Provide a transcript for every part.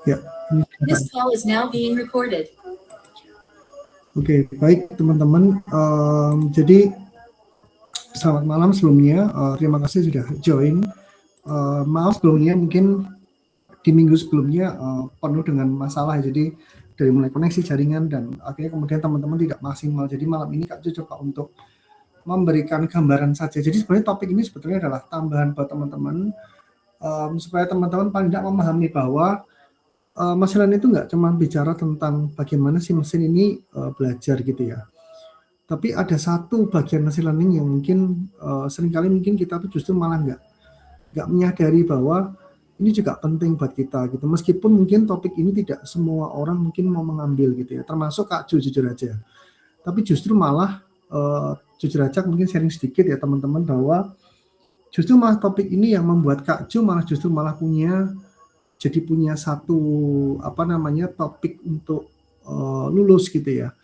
Ya, ini This call is now being recorded. Oke, baik teman-teman. Jadi selamat malam sebelumnya. Terima kasih sudah join. Maaf sebelumnya mungkin di minggu sebelumnya penuh dengan masalah. Jadi dari mulai koneksi jaringan dan akhirnya kemudian teman-teman tidak maksimal. Jadi malam ini Kak Ju coba untuk memberikan gambaran saja. Jadi sebenarnya topik ini sebetulnya adalah tambahan buat teman-teman supaya teman-teman paling tidak memahami bahwa machine learning itu nggak cuma bicara tentang bagaimana si mesin ini belajar gitu ya. Tapi ada satu bagian machine learning yang mungkin seringkali mungkin kita tuh justru malah nggak menyadari bahwa ini juga penting buat kita gitu. Meskipun mungkin topik ini tidak semua orang mungkin mau mengambil gitu ya. Termasuk Kak Ju jujur aja. Tapi justru malah jujur aja mungkin sharing sedikit ya teman-teman bahwa justru malah topik ini yang membuat Kak Ju justru malah punya satu topik untuk lulus gitu ya.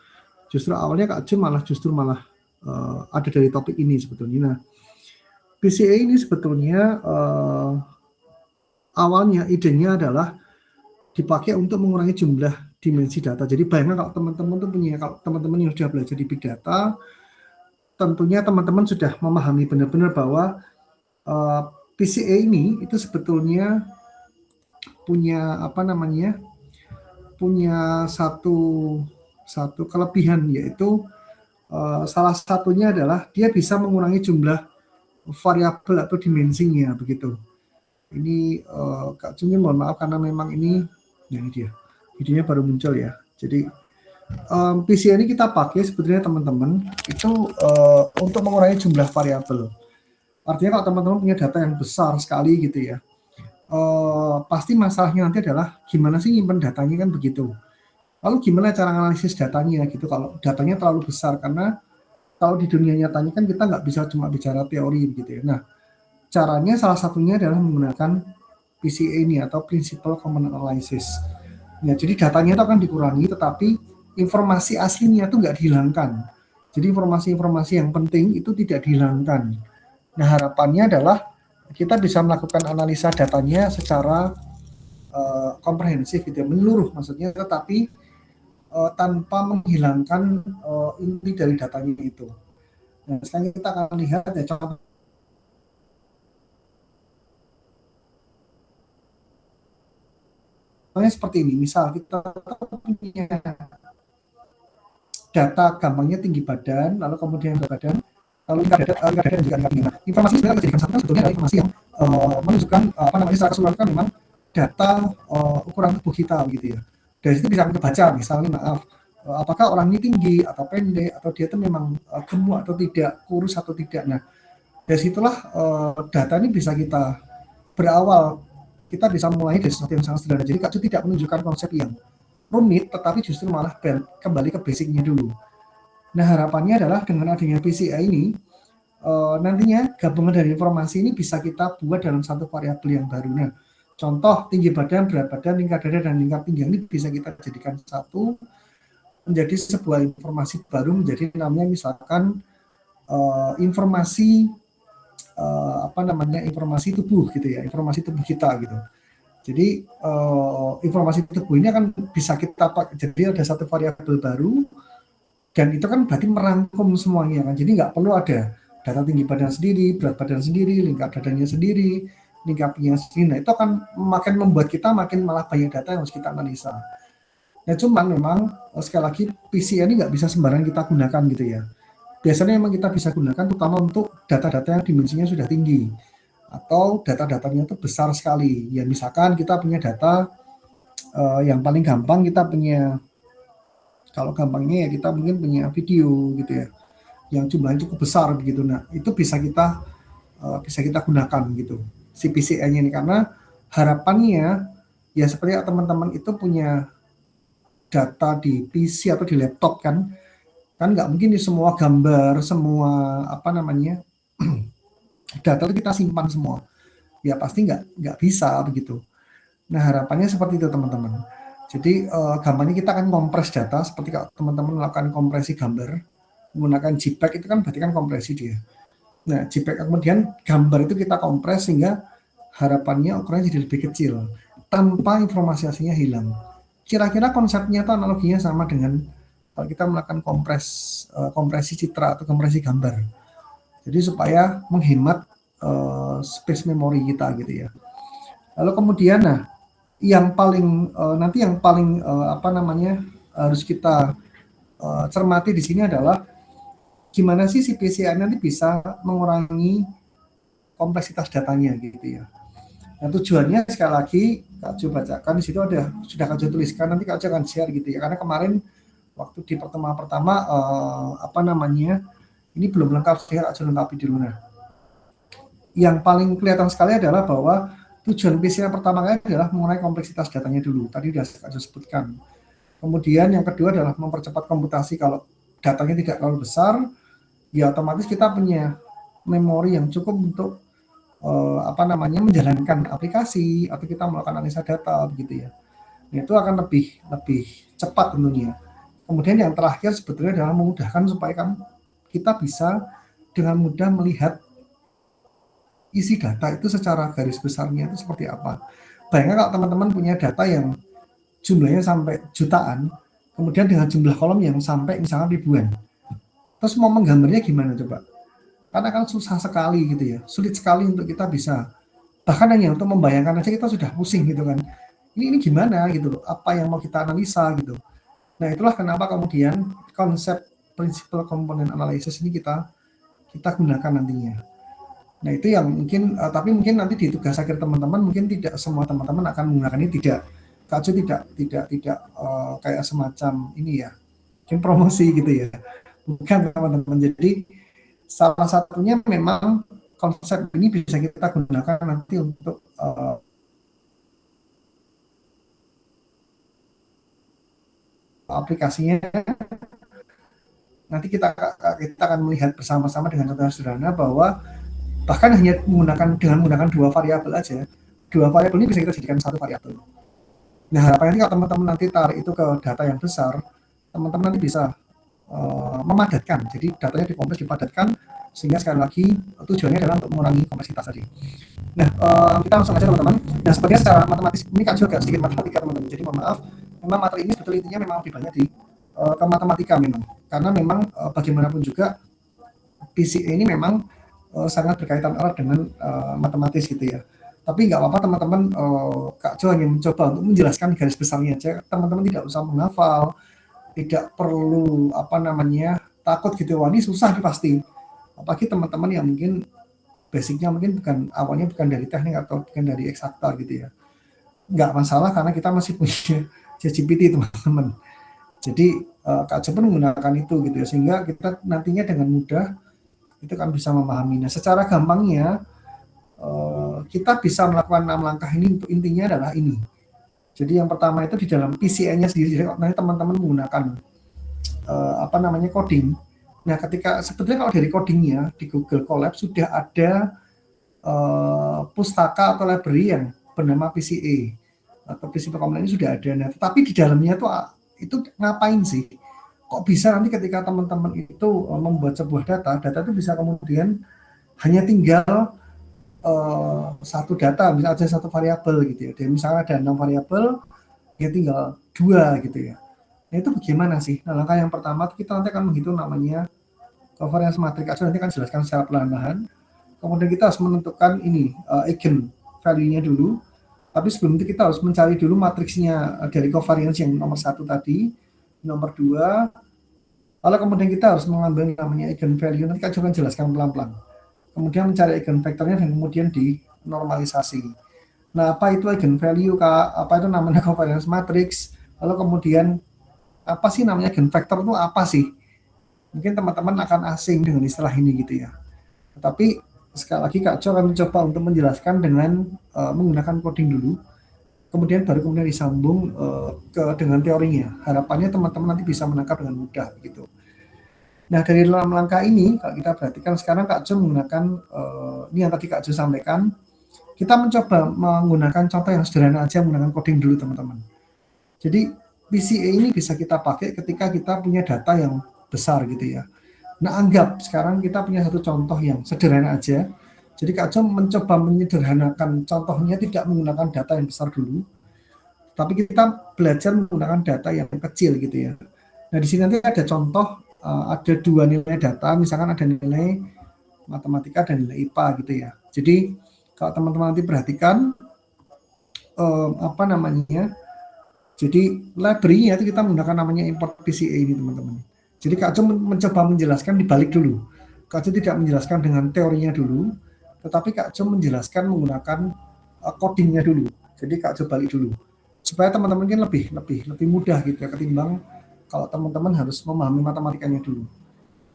Justru awalnya Kak Ju justru malah ada dari topik ini sebetulnya. Nah, PCA ini sebetulnya awalnya idenya adalah dipakai untuk mengurangi jumlah dimensi data. Jadi bayangkan kalau teman-teman yang sudah belajar di big data, tentunya teman-teman sudah memahami benar-benar bahwa PCA ini itu sebetulnya punya satu kelebihan, yaitu salah satunya adalah dia bisa mengurangi jumlah variabel atau dimensinya begitu. Ini Kak Jungin mohon maaf karena memang ini dia videonya baru muncul ya. Jadi PCA ini kita pakai sebetulnya teman-teman itu untuk mengurangi jumlah variabel. Artinya kalau teman-teman punya data yang besar sekali gitu ya, pasti masalahnya nanti adalah gimana sih nyimpen datanya kan begitu. Lalu gimana cara analisis datanya gitu kalau datanya terlalu besar, karena kalau di dunia nyatanya kan kita nggak bisa cuma bicara teori gitu ya. Nah, caranya salah satunya adalah menggunakan PCA ini atau Principal Component Analysis. Nah, jadi datanya itu akan dikurangi tetapi informasi aslinya itu nggak dihilangkan. Jadi informasi-informasi yang penting itu tidak dihilangkan. Nah, harapannya adalah kita bisa melakukan analisa datanya secara komprehensif gitu ya, menyeluruh maksudnya, tetapi tanpa menghilangkan inti dari datanya itu. Nah, sekarang kita akan lihat ya contohnya seperti ini. Misal kita punya data gampangnya tinggi badan, lalu kemudian berat badan, lalu tingkat dada juga tingkat tinggi. Nah, informasi ini sebenarnya dijadikan satu sebetulnya adalah informasi yang menunjukkan secara keseluruhan memang data ukuran tubuh kita gitu ya. Dari situ bisa kita baca misalnya apakah orang ini tinggi atau pendek, atau dia itu memang gemuk atau tidak, kurus atau tidak. Nah, dari situlah data ini bisa kita berawal, kita bisa mulai dari sesuatu yang sangat sederhana. Jadi Kak Ju tidak menunjukkan konsep yang rumit, tetapi justru malah kembali ke basicnya dulu. Nah, harapannya adalah dengan adanya PCA ini, nantinya gabungan dari informasi ini bisa kita buat dalam satu variabel yang baru. Nah, contoh tinggi badan, berat badan, tingkat dada, dan tingkat pinggang ini bisa kita jadikan satu menjadi sebuah informasi baru, menjadi namanya misalkan informasi informasi tubuh gitu ya, informasi tubuh kita gitu. Jadi informasi tubuh ini akan bisa kita pakai, jadi ada satu variabel baru, dan itu kan berarti merangkum semuanya kan. Jadi nggak perlu ada data tinggi badan sendiri, berat badan sendiri, lingkar dadanya sendiri, lingkar pinggangnya sendiri. Nah, itu akan makin membuat kita makin malah banyak data yang harus kita analisa. Nah, cuman memang sekali lagi PCA ini nggak bisa sembarangan kita gunakan gitu ya. Biasanya memang kita bisa gunakan terutama untuk data-data yang dimensinya sudah tinggi atau data-datanya itu besar sekali. Ya misalkan kita punya data yang paling gampang kita punya, kalau gampangnya ya kita mungkin punya video gitu ya, yang jumlahnya cukup besar begitu. Nah, itu bisa kita gunakan gitu si PCA-nya ini, karena harapannya ya seperti teman-teman itu punya data di PC atau di laptop kan nggak mungkin di semua gambar, semua data itu kita simpan semua. Ya pasti nggak bisa begitu. Nah, harapannya seperti itu teman-teman. Jadi gampangnya kita akan kompres data, seperti kalau teman-teman melakukan kompresi gambar menggunakan JPEG, itu kan berarti kan kompresi dia. Nah, JPEG kemudian gambar itu kita kompres sehingga harapannya ukurannya jadi lebih kecil. tanpa informasi aslinya hilang. Kira-kira konsepnya atau analoginya sama dengan kalau kita melakukan kompresi citra atau kompresi gambar. Jadi supaya menghemat space memory kita gitu ya. Lalu kemudian yang paling harus kita cermati di sini adalah gimana sih si PCI nanti bisa mengurangi kompleksitas datanya gitu ya. Nah tujuannya sekali lagi Kak Jo bacakan di situ sudah Kak Jo tuliskan, nanti Kak Jo akan share gitu ya. Karena kemarin waktu di pertemuan pertama ini belum lengkap, saya Kak Jo lengkapi dulu. Nah, yang paling kelihatan sekali adalah bahwa tujuan PCI yang pertama kali adalah mengurangi kompleksitas datanya dulu. Tadi sudah Kak Jo sebutkan. Kemudian yang kedua adalah mempercepat komputasi. Kalau datanya tidak terlalu besar, ya otomatis kita punya memori yang cukup untuk menjalankan aplikasi atau kita melakukan analisa data begitu ya. Itu akan lebih cepat tentunya. Kemudian yang terakhir sebetulnya adalah memudahkan supaya kita bisa dengan mudah melihat isi data itu secara garis besarnya itu seperti apa. Bayangkan kalau teman-teman punya data yang jumlahnya sampai jutaan, kemudian dengan jumlah kolom yang sampai misalnya ribuan. Terus mau menggambarnya gimana coba? Karena kan susah sekali gitu ya, sulit sekali untuk kita bisa, bahkan hanya untuk membayangkan aja kita sudah pusing gitu kan. Ini gimana gitu loh, apa yang mau kita analisa gitu. Nah itulah kenapa kemudian konsep principal component analysis ini kita gunakan nantinya. Nah itu yang mungkin, tapi mungkin nanti di tugas akhir teman-teman mungkin tidak semua teman-teman akan menggunakan ini, Kak Jo tidak kayak semacam ini ya, mungkin promosi gitu ya, bukan teman-teman. Jadi salah satunya memang konsep ini bisa kita gunakan nanti untuk aplikasinya. Nanti kita akan melihat bersama-sama dengan contoh sederhana bahwa bahkan hanya menggunakan dua variabel aja, dua variabel ini bisa kita jadikan satu variabel. Nah harapannya kalau teman-teman nanti tarik itu ke data yang besar, teman-teman nanti bisa memadatkan, jadi datanya dikompres dipadatkan, sehingga sekali lagi tujuannya adalah untuk mengurangi kompleksitas tadi. Nah kita langsung aja teman-teman. Nah sebenarnya secara matematis ini Kak Jo agak sedikit matematika teman-teman, jadi mohon maaf, memang materi ini sebetulnya intinya memang lebih banyak di ke matematika memang, karena memang bagaimanapun juga PCA ini memang sangat berkaitan erat dengan matematis gitu ya. Tapi nggak apa-apa teman-teman, Kak Jo hanya mencoba untuk menjelaskan garis besarnya aja, teman-teman tidak usah menghafal, tidak perlu takut gitu, wah ini susah nih pasti. Apalagi teman-teman yang mungkin basicnya mungkin awalnya bukan dari teknik atau bukan dari eksakta gitu ya. Nggak masalah karena kita masih punya ChatGPT teman-teman. Jadi Kak Jo pun menggunakan itu gitu ya, sehingga kita nantinya dengan mudah itu kan bisa memahaminya. Secara gampangnya kita bisa melakukan 6 langkah ini, untuk intinya adalah ini. Jadi yang pertama itu di dalam PCI-nya sendiri, nanti teman-teman menggunakan coding. Nah ketika sebetulnya kalau dari codingnya di Google Colab sudah ada pustaka atau library yang bernama PCA atau Principal Component ini sudah ada. Nah tetapi di dalamnya itu ngapain sih? Kok bisa nanti ketika teman-teman itu membuat sebuah data itu bisa kemudian hanya tinggal satu data, misalnya ada satu variabel gitu ya. Dan misalnya ada 6 variabel, ya tinggal 2 gitu ya. Nah itu bagaimana sih? Nah langkah yang pertama kita nanti akan menghitung namanya covariance matrix. Nanti akan jelaskan secara perlahan-lahan. Kemudian kita harus menentukan ini eigen value-nya dulu. Tapi sebelum itu kita harus mencari dulu matriksnya dari covariance yang nomor 1 tadi, nomor 2. Lalu kemudian kita harus mengambil namanya eigen value. Nanti kita akan jelaskan pelan-pelan. Kemudian mencari eigenvektornya dan kemudian dinormalisasi. Nah, apa itu eigenvalue, Kak? Apa itu namanya covariance matrix? Lalu kemudian apa sih namanya eigenvektor itu apa sih? Mungkin teman-teman akan asing dengan istilah ini gitu ya. Tetapi sekali lagi Kak Jo akan mencoba untuk menjelaskan dengan menggunakan coding dulu. Kemudian baru disambung dengan teorinya. Harapannya teman-teman nanti bisa menangkap dengan mudah gitu. Nah dari dalam langkah ini kalau kita perhatikan sekarang Kak Jo menggunakan ini yang tadi Kak Jo sampaikan, kita mencoba menggunakan contoh yang sederhana aja, menggunakan coding dulu teman-teman. Jadi PCA ini bisa kita pakai ketika kita punya data yang besar gitu ya. Nah anggap sekarang kita punya satu contoh yang sederhana aja. Jadi Kak Jo mencoba menyederhanakan contohnya, tidak menggunakan data yang besar dulu. tapi kita belajar menggunakan data yang kecil gitu ya. Nah di sini nanti ada contoh, ada dua nilai data, misalkan ada nilai matematika dan nilai IPA gitu ya. Jadi kalau teman-teman nanti perhatikan apa namanya, jadi library-nya itu kita menggunakan namanya import PCA ini teman-teman. Jadi Kak Jo mencoba menjelaskan dibalik dulu. Kak Jo tidak menjelaskan dengan teorinya dulu, tetapi Kak Jo menjelaskan menggunakan codingnya dulu. Jadi Kak Jo balik dulu supaya teman-teman mungkin lebih mudah gitu ya ketimbang kalau teman-teman harus memahami matematikanya dulu.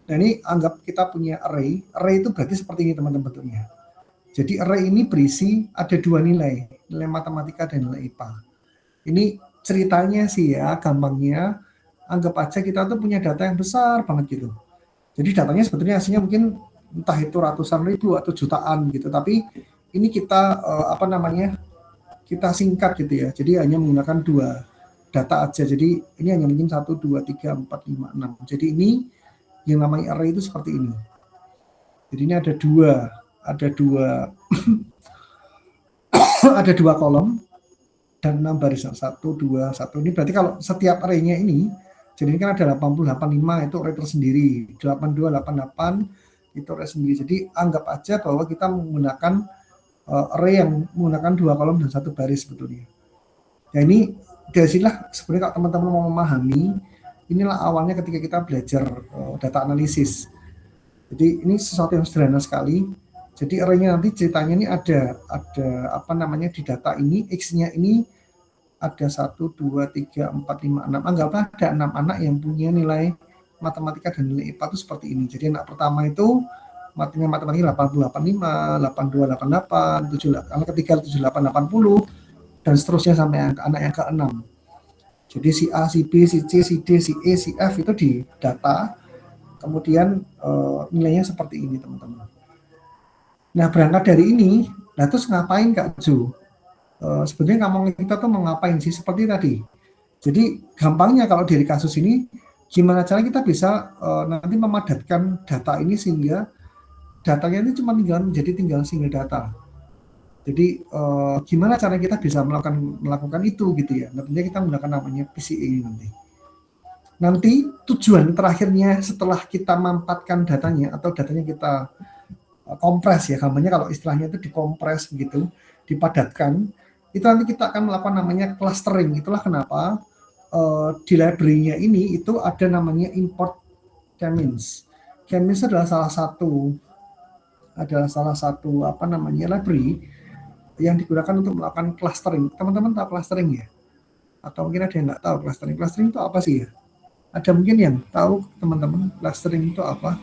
Nah ini anggap kita punya array. Array itu berarti seperti ini teman-teman bentuknya. Jadi array ini berisi ada dua nilai matematika dan nilai IPA. Ini ceritanya sih ya, gampangnya anggap aja kita tuh punya data yang besar banget gitu. Jadi datanya sebetulnya hasilnya mungkin entah itu ratusan ribu atau jutaan gitu. Tapi ini kita apa namanya, kita singkat gitu ya. Jadi hanya menggunakan dua data aja. Jadi ini hanya mungkin 1, 2, 3, 4, 5, 6. Jadi ini yang namanya array itu seperti ini. Jadi ini ada dua ada dua kolom dan 6 barisan, 1, 2, 1. Ini berarti kalau setiap array-nya ini, jadi ini kan ada 80, 85 itu array tersendiri, 82, 88 itu array sendiri. Jadi anggap aja bahwa kita menggunakan array yang menggunakan dua kolom dan satu baris sebetulnya. Nah ini dari sinilah sebenarnya kalau teman-teman mau memahami, inilah awalnya ketika kita belajar data analisis. Jadi ini sesuatu yang sederhana sekali. Jadi array-nya nanti ceritanya ini ada apa namanya di data ini, X-nya ini ada 1, 2, 3, 4, 5, 6. Anggaplah ada 6 anak yang punya nilai matematika dan nilai IPA itu seperti ini. Jadi anak pertama itu matematika 88, 82, 88, 78, anak ketiga 78, 80, dan seterusnya sampai anak yang ke-6. Jadi si A, si B, si C, si D, si E, si F itu di data, kemudian nilainya seperti ini teman-teman. Nah berangkat dari ini, nah terus ngapain Kak Jo? Sebenarnya ngomongin kita tuh mau ngapain sih seperti tadi. Jadi gampangnya kalau dari kasus ini, gimana cara kita bisa nanti memadatkan data ini sehingga datanya ini cuma tinggal single data. Jadi gimana cara kita bisa melakukan itu gitu ya. Nantinya kita menggunakan namanya PCA nanti. Nanti tujuan terakhirnya setelah kita mampatkan datanya atau datanya kita kompres ya, gambarnya kalau istilahnya itu dikompres begitu, dipadatkan, itu nanti kita akan melakukan namanya clustering. Itulah kenapa di library-nya ini itu ada namanya import k-means. K-means adalah salah satu apa namanya library yang digunakan untuk melakukan clustering. Teman-teman tahu clustering ya? Atau mungkin ada yang nggak tahu clustering. Clustering itu apa sih ya? Ada mungkin yang tahu teman-teman clustering itu apa?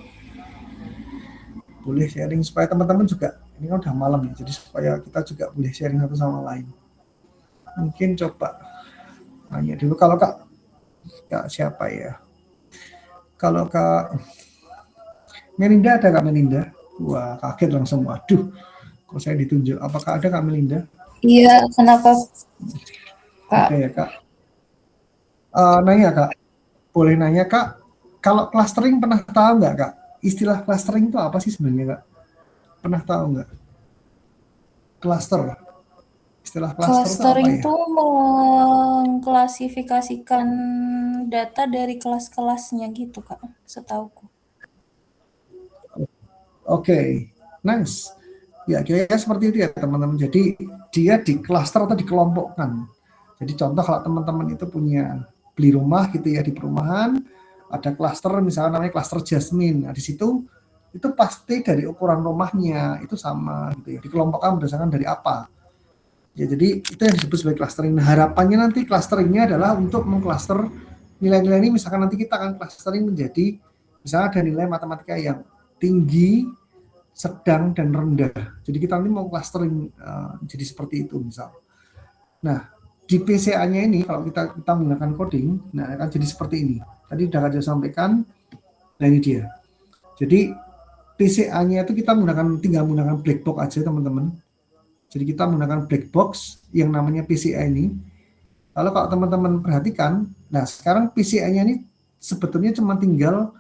Boleh sharing supaya teman-teman juga, ini kan udah malam ya, jadi supaya kita juga boleh sharing satu sama lain. Mungkin coba nanya dulu, kalau Kak siapa ya? Kalau Kak Melinda ada Kak Melinda? Wah kaget langsung, waduh kok saya ditunjuk, apakah ada Kak Melinda? Iya, kenapa Kak? Oke ya Kak. Nanya Kak, boleh nanya Kak, kalau clustering pernah tahu nggak Kak? Istilah clustering itu apa sih sebenarnya Kak? Pernah tahu nggak? Cluster. Istilah Clustering itu apa ya? itu mengklasifikasikan data dari kelas-kelasnya gitu Kak, setauku. Oke, nice. Ya, kira-kira seperti itu ya teman-teman. Jadi dia di cluster atau dikelompokkan. Jadi contoh kalau teman-teman itu punya beli rumah gitu ya di perumahan, ada cluster misalnya namanya cluster Jasmine. Nah di situ itu pasti dari ukuran rumahnya itu sama gitu ya. Dikelompokkan berdasarkan dari apa. Ya jadi itu yang disebut sebagai clustering. Nah, harapannya nanti clusteringnya adalah untuk mengcluster nilai-nilai ini, misalkan nanti kita akan clustering menjadi misalnya ada nilai matematika yang tinggi, sedang, dan rendah. Jadi kita nanti mau clustering jadi seperti itu misal. Nah, di PCA-nya ini kalau kita menggunakan coding, nah akan jadi seperti ini. Tadi sudah saya sampaikan, nah ini dia. Jadi PCA-nya itu kita tinggal menggunakan black box aja teman-teman. Jadi kita menggunakan black box yang namanya PCA ini. Lalu kalau teman-teman perhatikan, nah sekarang PCA-nya ini sebetulnya cuma tinggal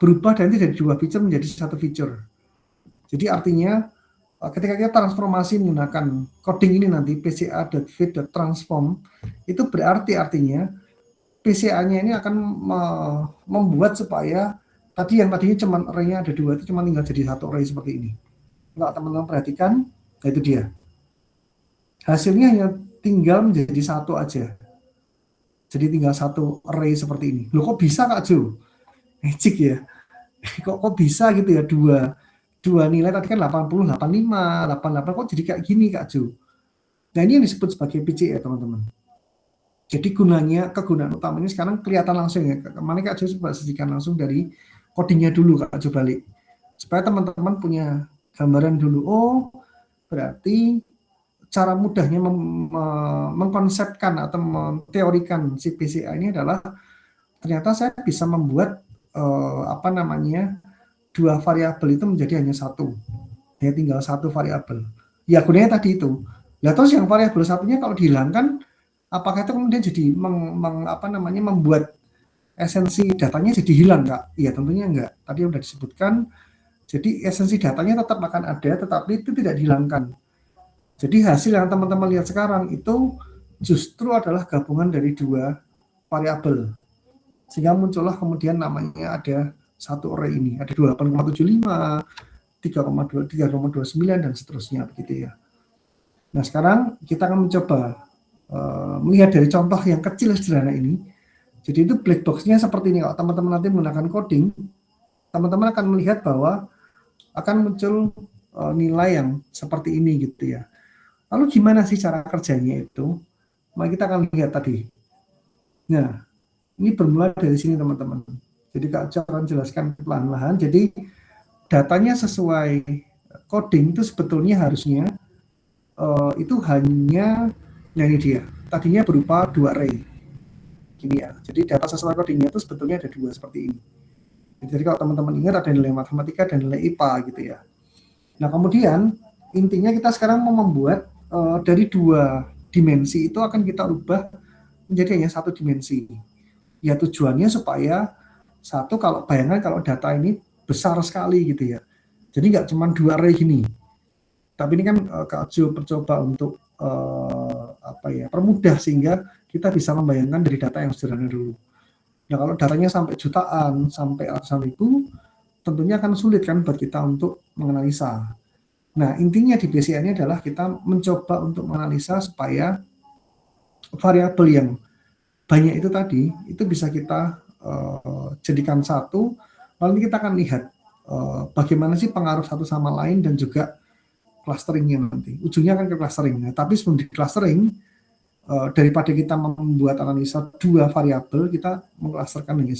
berubah dari dua feature menjadi satu feature. Jadi artinya ketika kita transformasi menggunakan coding ini nanti pca.fit.transform, itu berarti artinya PCA-nya ini akan membuat supaya tadi yang tadinya cuma array-nya ada 2 itu cuma tinggal jadi 1 array seperti ini. Enggak, teman-teman perhatikan, nah itu dia. Hasilnya hanya tinggal menjadi 1 aja. Jadi tinggal 1 array seperti ini. Loh kok bisa Kak Jo? Magic ya. kok bisa gitu ya, dua nilai tadi kan 80, 85, 88 kok jadi kayak gini Kak Jo. Nah ini yang disebut sebagai PCA teman-teman. Jadi kegunaan utamanya sekarang kelihatan langsung ya. Kemarin Kak Jo coba sajikan langsung dari codingnya dulu Kak Jo balik. Supaya teman-teman punya gambaran dulu. Oh berarti cara mudahnya mengkonsepkan atau menteorikan si PCA ini adalah ternyata saya bisa membuat dua variabel itu menjadi hanya 1. Ya tinggal 1 variabel. Ya gunanya tadi itu. Lah terus yang variabel satunya kalau dihilangkan, apakah itu kemudian jadi membuat esensi datanya jadi hilang Kak? Iya tentunya enggak. Tadi sudah disebutkan. Jadi esensi datanya tetap akan ada, tetapi itu tidak dihilangkan. Jadi hasil yang teman-teman lihat sekarang itu justru adalah gabungan dari 2 variabel. Sehingga muncullah kemudian namanya ada 1 array ini, ada 28,75, 3,2, 3,29 dan seterusnya begitu ya. Nah sekarang kita akan mencoba melihat dari contoh yang kecil sederhana ini. Jadi itu black box-nya seperti ini. Kalau teman-teman nanti menggunakan coding, teman-teman akan melihat bahwa akan muncul nilai yang seperti ini gitu ya. Lalu gimana sih cara kerjanya itu? Mari kita akan lihat tadi. Nah, ini bermula dari sini teman-teman. Jadi Kak Jo akan jelaskan pelan-pelan. Jadi datanya sesuai coding itu sebetulnya harusnya itu hanya ini dia. Tadinya berupa 2 array. Gini ya. Jadi data sesuai codingnya itu sebetulnya ada 2 seperti ini. Jadi kalau teman-teman ingat ada nilai matematika dan nilai IPA gitu ya. Nah kemudian intinya kita sekarang mau membuat dari 2 dimensi itu akan kita ubah menjadi hanya 1 dimensi. Ya tujuannya supaya kalau bayangkan kalau data ini besar sekali gitu ya. Jadi nggak cuma 2 array gini. Tapi ini kan Kak Jo mencoba untuk permudah sehingga kita bisa membayangkan dari data yang sederhana dulu. Nah kalau datanya sampai jutaan, sampai ratusan ribu, tentunya akan sulit kan buat kita untuk menganalisa. Nah intinya di BCA ini adalah kita mencoba untuk menganalisa supaya variabel yang banyak itu tadi, itu bisa kita jadikan 1, lalu kita akan lihat bagaimana sih pengaruh satu sama lain dan juga clusteringnya nanti. Ujungnya akan ke clustering. Nah, tapi sebelum di clustering, daripada kita membuat analisa 2 variabel, kita mengclusterkan menjadi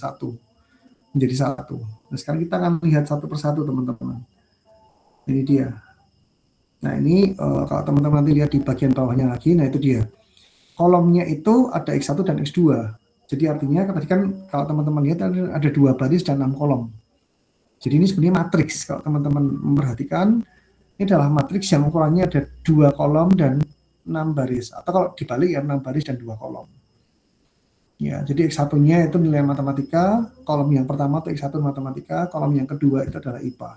1. Nah, sekarang kita akan lihat satu persatu teman-teman. Ini dia. Nah, ini kalau teman-teman nanti lihat di bagian bawahnya lagi, nah itu dia. Kolomnya itu ada X1 dan X2. Jadi artinya tadi kan kalau teman-teman lihat ada 2 baris dan 6 kolom. Jadi ini sebenarnya matriks. Kalau teman-teman memperhatikan, ini adalah matriks yang ukurannya ada 2 kolom dan 6 baris. Atau kalau dibalik ya 6 baris dan 2 kolom. Ya, jadi X1-nya itu nilai matematika, kolom yang pertama itu X1 matematika, kolom yang kedua itu adalah IPA.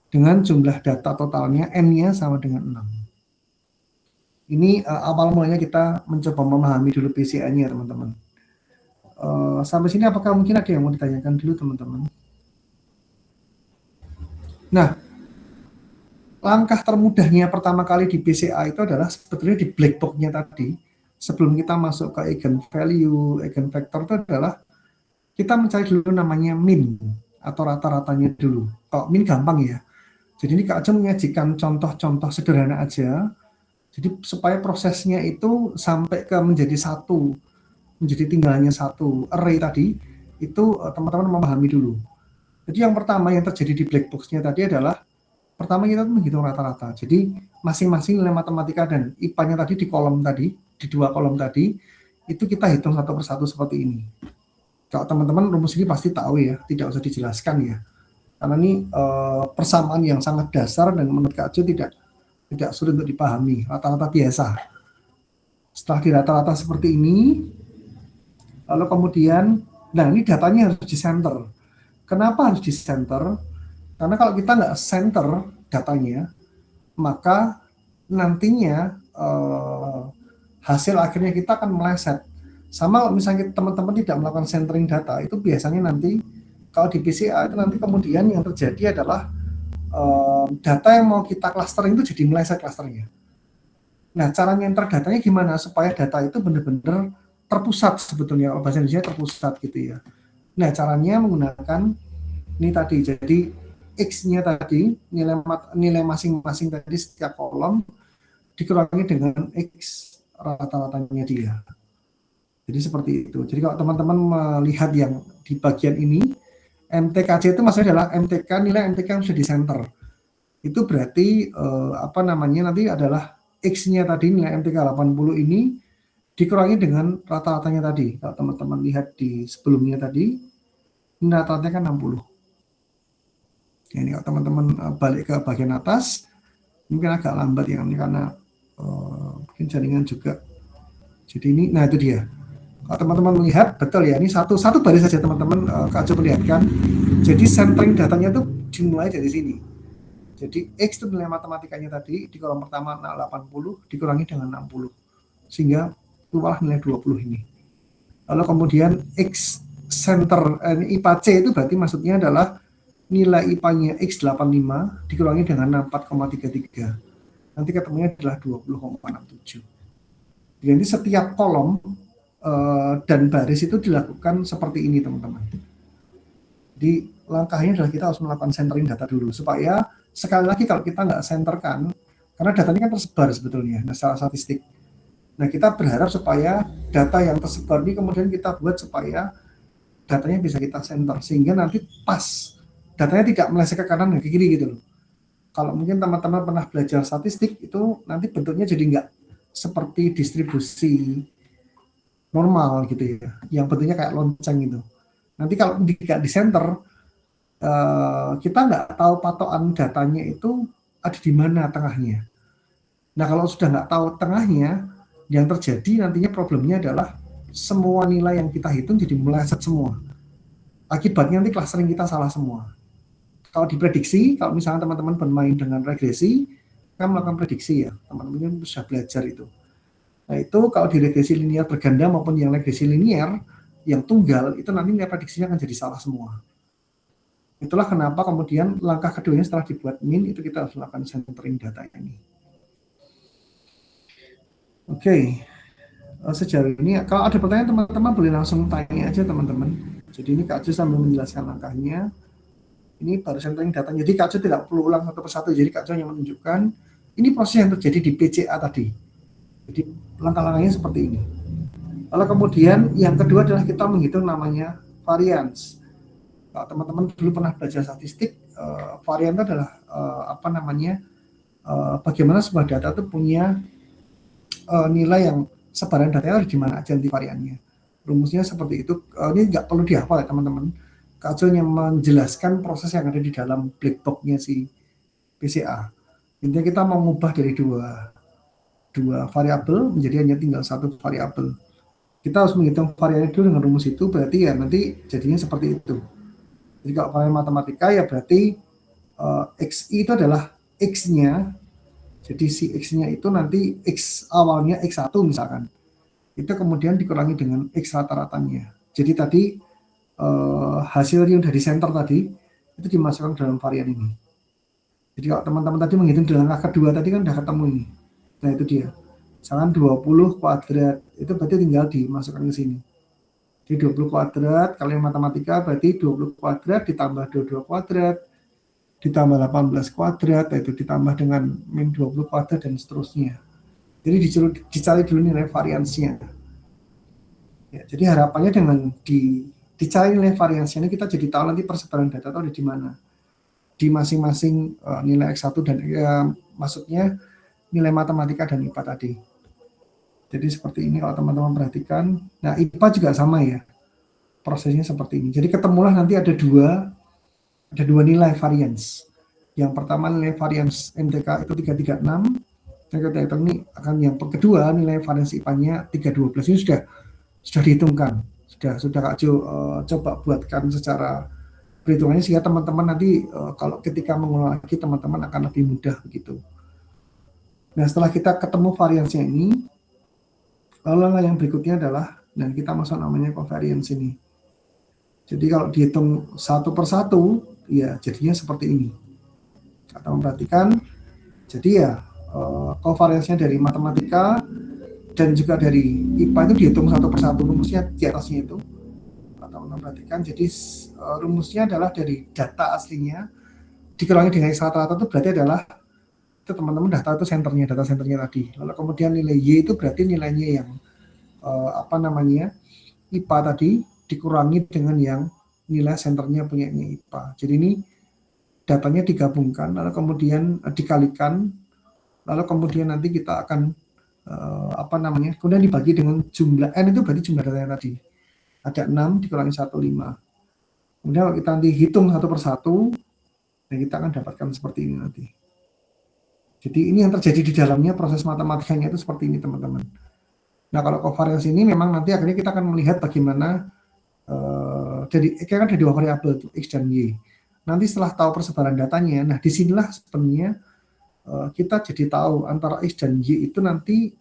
Dengan jumlah data totalnya N-nya sama dengan 6. Ini awal mulanya kita mencoba memahami dulu PCA-nya teman-teman. Sampai sini apakah mungkin ada yang mau ditanyakan dulu teman-teman? Nah, langkah termudahnya pertama kali di PCA itu adalah sebetulnya di black box-nya tadi. Sebelum kita masuk ke eigenvalue, eigenvector itu adalah kita mencari dulu namanya min atau rata-ratanya dulu. Kalau min gampang ya. Jadi ini Kak Jo menyajikan contoh-contoh sederhana aja. Jadi supaya prosesnya itu sampai ke menjadi 1, menjadi tinggalnya 1 array tadi, itu teman-teman memahami dulu. Jadi yang pertama yang terjadi di black box-nya tadi adalah pertama kita menghitung rata-rata. Jadi masing-masing nilai matematika dan IPA-nya tadi di kolom tadi, di 2 kolom tadi, itu kita hitung satu persatu seperti ini. Kalau teman-teman rumus ini pasti tahu ya, tidak usah dijelaskan ya. Karena ini persamaan yang sangat dasar dan menurut Kak Jo tidak sulit untuk dipahami, rata-rata biasa. Setelah di rata-rata seperti ini, lalu kemudian, nah ini datanya harus di center. Kenapa harus di center? Karena kalau kita nggak center datanya, maka nantinya hasil akhirnya kita akan meleset. Sama misalnya teman-teman tidak melakukan centering data, itu biasanya nanti kalau di PCA itu nanti kemudian yang terjadi adalah data yang mau kita clustering itu jadi meleset clusternya. Nah, cara nyenter datanya gimana supaya data itu benar-benar terpusat sebetulnya, bahasa Indonesia terpusat gitu ya. Nah, caranya menggunakan ini tadi, jadi X-nya tadi, nilai masing-masing tadi setiap kolom dikurangi dengan X rata-ratanya dia. Jadi seperti itu. Jadi kalau teman-teman melihat yang di bagian ini, MTKC itu maksudnya adalah nilai MTK yang sudah di center. Itu berarti nanti adalah X-nya tadi, nilai MTK 80 ini dikurangi dengan rata-ratanya tadi. Kalau teman-teman lihat di sebelumnya tadi, ini rata-ratanya kan 60. Ya, ini kalau teman-teman balik ke bagian atas, mungkin agak lambat ya, ini karena mungkin jaringan juga. Jadi ini, nah itu dia. Kalau teman-teman melihat, betul ya, ini satu baris saja teman-teman Kak Jo perlihatkan. Jadi centering datanya itu dimulai dari sini. Jadi X itu nilai matematikanya tadi, di kolom pertama 80, dikurangi dengan 60. Sehingga keluar nilai 20 ini. Lalu kemudian X center, IPA C itu berarti maksudnya adalah nilai IPA-nya X85 dikurangi dengan 64,33. Nanti ketemunya adalah 20,67. Jadi setiap kolom dan baris itu dilakukan seperti ini teman-teman. Jadi langkahnya adalah kita harus melakukan centering data dulu supaya sekali lagi kalau kita nggak centerkan, karena datanya kan tersebar sebetulnya, nah secara statistik. Nah kita berharap supaya data yang tersebar ini kemudian kita buat supaya datanya bisa kita center sehingga nanti pas datanya tidak meleset ke kanan dan ke kiri gitu loh. Kalau mungkin teman-teman pernah belajar statistik itu nanti bentuknya jadi nggak seperti distribusi normal gitu ya, yang bentuknya kayak lonceng gitu. Nanti kalau tidak di center, kita nggak tahu patokan datanya itu ada di mana tengahnya. Nah kalau sudah nggak tahu tengahnya, yang terjadi nantinya problemnya adalah semua nilai yang kita hitung jadi meleset semua. Akibatnya nanti clustering kita salah semua. Kalau diprediksi, kalau misalnya teman-teman bermain dengan regresi, kan melakukan prediksi ya, teman-teman sudah belajar itu. Nah itu kalau di regresi linear berganda maupun yang regresi linear, yang tunggal, itu nanti nilai prediksinya akan jadi salah semua. Itulah kenapa kemudian langkah keduanya setelah dibuat min, itu kita harus melakukan centering data ini. Oke, sejauh ini kalau ada pertanyaan teman-teman boleh langsung tanya aja teman-teman. Jadi ini Kak Jo sambil menjelaskan langkahnya. Ini baru centering datanya. Jadi Kak Jo tidak perlu ulang satu persatu. Jadi Kak Jo yang menunjukkan ini proses yang terjadi di PCA tadi. Jadi langkah-langkahnya seperti ini. Lalu kemudian yang kedua adalah kita menghitung namanya variance. Kalau teman-teman dulu pernah belajar statistik, varian itu adalah bagaimana sebuah data itu punya nilai yang sebaran datanya di mana aja nanti variannya. Rumusnya seperti itu. Ini nggak perlu dihafal ya teman-teman. Kak Jo yang menjelaskan proses yang ada di dalam black box-nya si PCA. Intinya kita mau mengubah dari dua variabel menjadi hanya tinggal satu variabel. Kita harus menghitung varian itu dengan rumus itu, berarti ya nanti jadinya seperti itu. Jadi kalau varian matematika ya berarti XI itu adalah X-nya. Jadi si X-nya itu nanti X awalnya X1 misalkan. Itu kemudian dikurangi dengan X rata-ratanya. Jadi tadi hasil yang dari center tadi itu dimasukkan dalam varian ini. Jadi kalau teman-teman tadi menghitung dalam angka kedua tadi kan udah ketemu ini. Nah itu dia. Misalkan 20 kuadrat, itu berarti tinggal dimasukkan ke sini. Jadi 20 kuadrat, kalau yang matematika berarti 20 kuadrat ditambah 22 kuadrat, ditambah 18 kuadrat, yaitu ditambah dengan min 20 kuadrat dan seterusnya. Jadi dicari dulu nilai variansinya. Ya, jadi harapannya dengan dicari nilai variansinya kita jadi tahu nanti persebaran data itu ada di mana. Di masing-masing nilai X1 dan maksudnya nilai matematika dan IPA tadi. Jadi seperti ini kalau teman-teman perhatikan. Nah IPA juga sama ya. Prosesnya seperti ini. Jadi ketemulah nanti ada dua nilai variance. Yang pertama nilai variance MTK itu 336. Dan kita hitung ini akan yang kedua nilai variance IPA-nya 312. Ini sudah dihitungkan. Sudah Kak Jo coba buatkan secara perhitungannya sehingga teman-teman nanti kalau ketika mengulang lagi teman-teman akan lebih mudah begitu. Nah, setelah kita ketemu variansnya ini, lalu langkah yang berikutnya adalah, dan kita masuk namanya covariance ini. Jadi kalau dihitung satu per satu, ya jadinya seperti ini. Kita memperhatikan, jadi ya covariance-nya dari matematika dan juga dari IPA itu dihitung satu per satu, rumusnya di atasnya itu. Kita memperhatikan, jadi rumusnya adalah dari data aslinya dikurangi dengan X rata-rata, itu berarti adalah, itu teman-teman data itu senternya, data senternya tadi. Lalu kemudian nilai Y itu berarti nilainya yang IPA tadi dikurangi dengan yang nilai senternya punya IPA. Jadi ini datanya digabungkan, lalu kemudian dikalikan, lalu kemudian nanti kita akan kemudian dibagi dengan jumlah N, itu berarti jumlah datanya tadi. Ada 6 dikurangi 1, 5. Kemudian kalau kita nanti hitung satu per satu, dan kita akan dapatkan seperti ini nanti. Jadi ini yang terjadi di dalamnya, proses matematikanya itu seperti ini, teman-teman. Nah, kalau covariance ini memang nanti akhirnya kita akan melihat bagaimana kan ada dua variabel itu, X dan Y. Nanti setelah tahu persebaran datanya, nah disinilah sebenarnya kita jadi tahu antara X dan Y itu nanti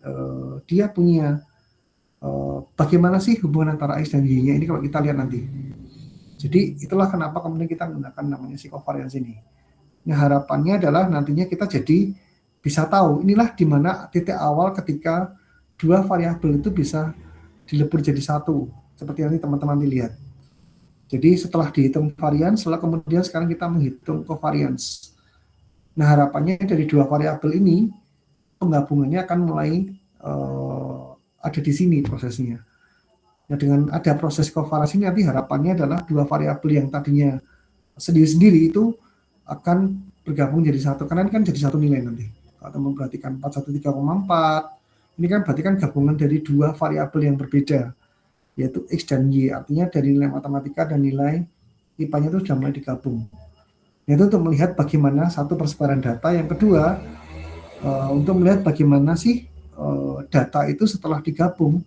dia punya bagaimana sih hubungan antara X dan Y-nya ini kalau kita lihat nanti. Jadi itulah kenapa kemudian kita menggunakan namanya si covariance ini. Nah, harapannya adalah nantinya kita jadi bisa tahu inilah di mana titik awal ketika dua variabel itu bisa dilebur jadi satu, seperti yang teman-teman lihat. Jadi setelah dihitung varians, setelah kemudian sekarang kita menghitung covariance. Nah, harapannya dari dua variabel ini penggabungannya akan mulai ada di sini prosesnya. Nah, dengan ada proses covariance ini nanti harapannya adalah dua variabel yang tadinya sendiri-sendiri itu akan bergabung jadi satu, karena ini kan jadi satu nilai nanti. Kalau memperhatikan 413,4, ini kan berarti kan gabungan dari dua variabel yang berbeda, yaitu X dan Y, artinya dari nilai matematika dan nilai IPA-nya itu sudah mulai digabung. Itu untuk melihat bagaimana satu persebaran data, yang kedua untuk melihat bagaimana sih data itu setelah digabung,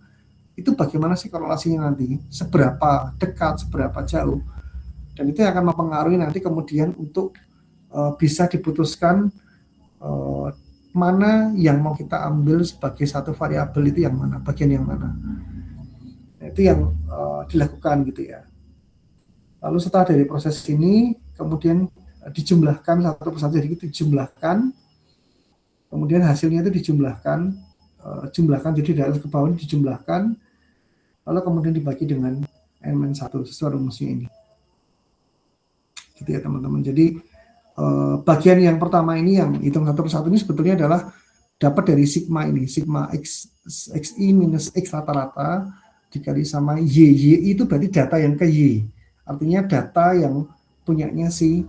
itu bagaimana sih korelasinya nanti, seberapa dekat, seberapa jauh, dan itu yang akan mempengaruhi nanti kemudian untuk bisa diputuskan mana yang mau kita ambil sebagai satu variabel, itu yang mana, bagian yang mana. Nah, itu yang dilakukan gitu ya. Lalu setelah dari proses ini kemudian dijumlahkan satu persatu, jadi dijumlahkan, kemudian hasilnya itu dijumlahkan, jadi dari atas ke bawah dijumlahkan, lalu kemudian dibagi dengan N-1 sesuai rumusnya ini. Gitu ya teman-teman. Jadi bagian yang pertama ini yang hitung satu persatu ini sebetulnya adalah dapat dari sigma ini, sigma XI minus X rata-rata dikali sama Y itu berarti data yang ke Y, artinya data yang punyanya si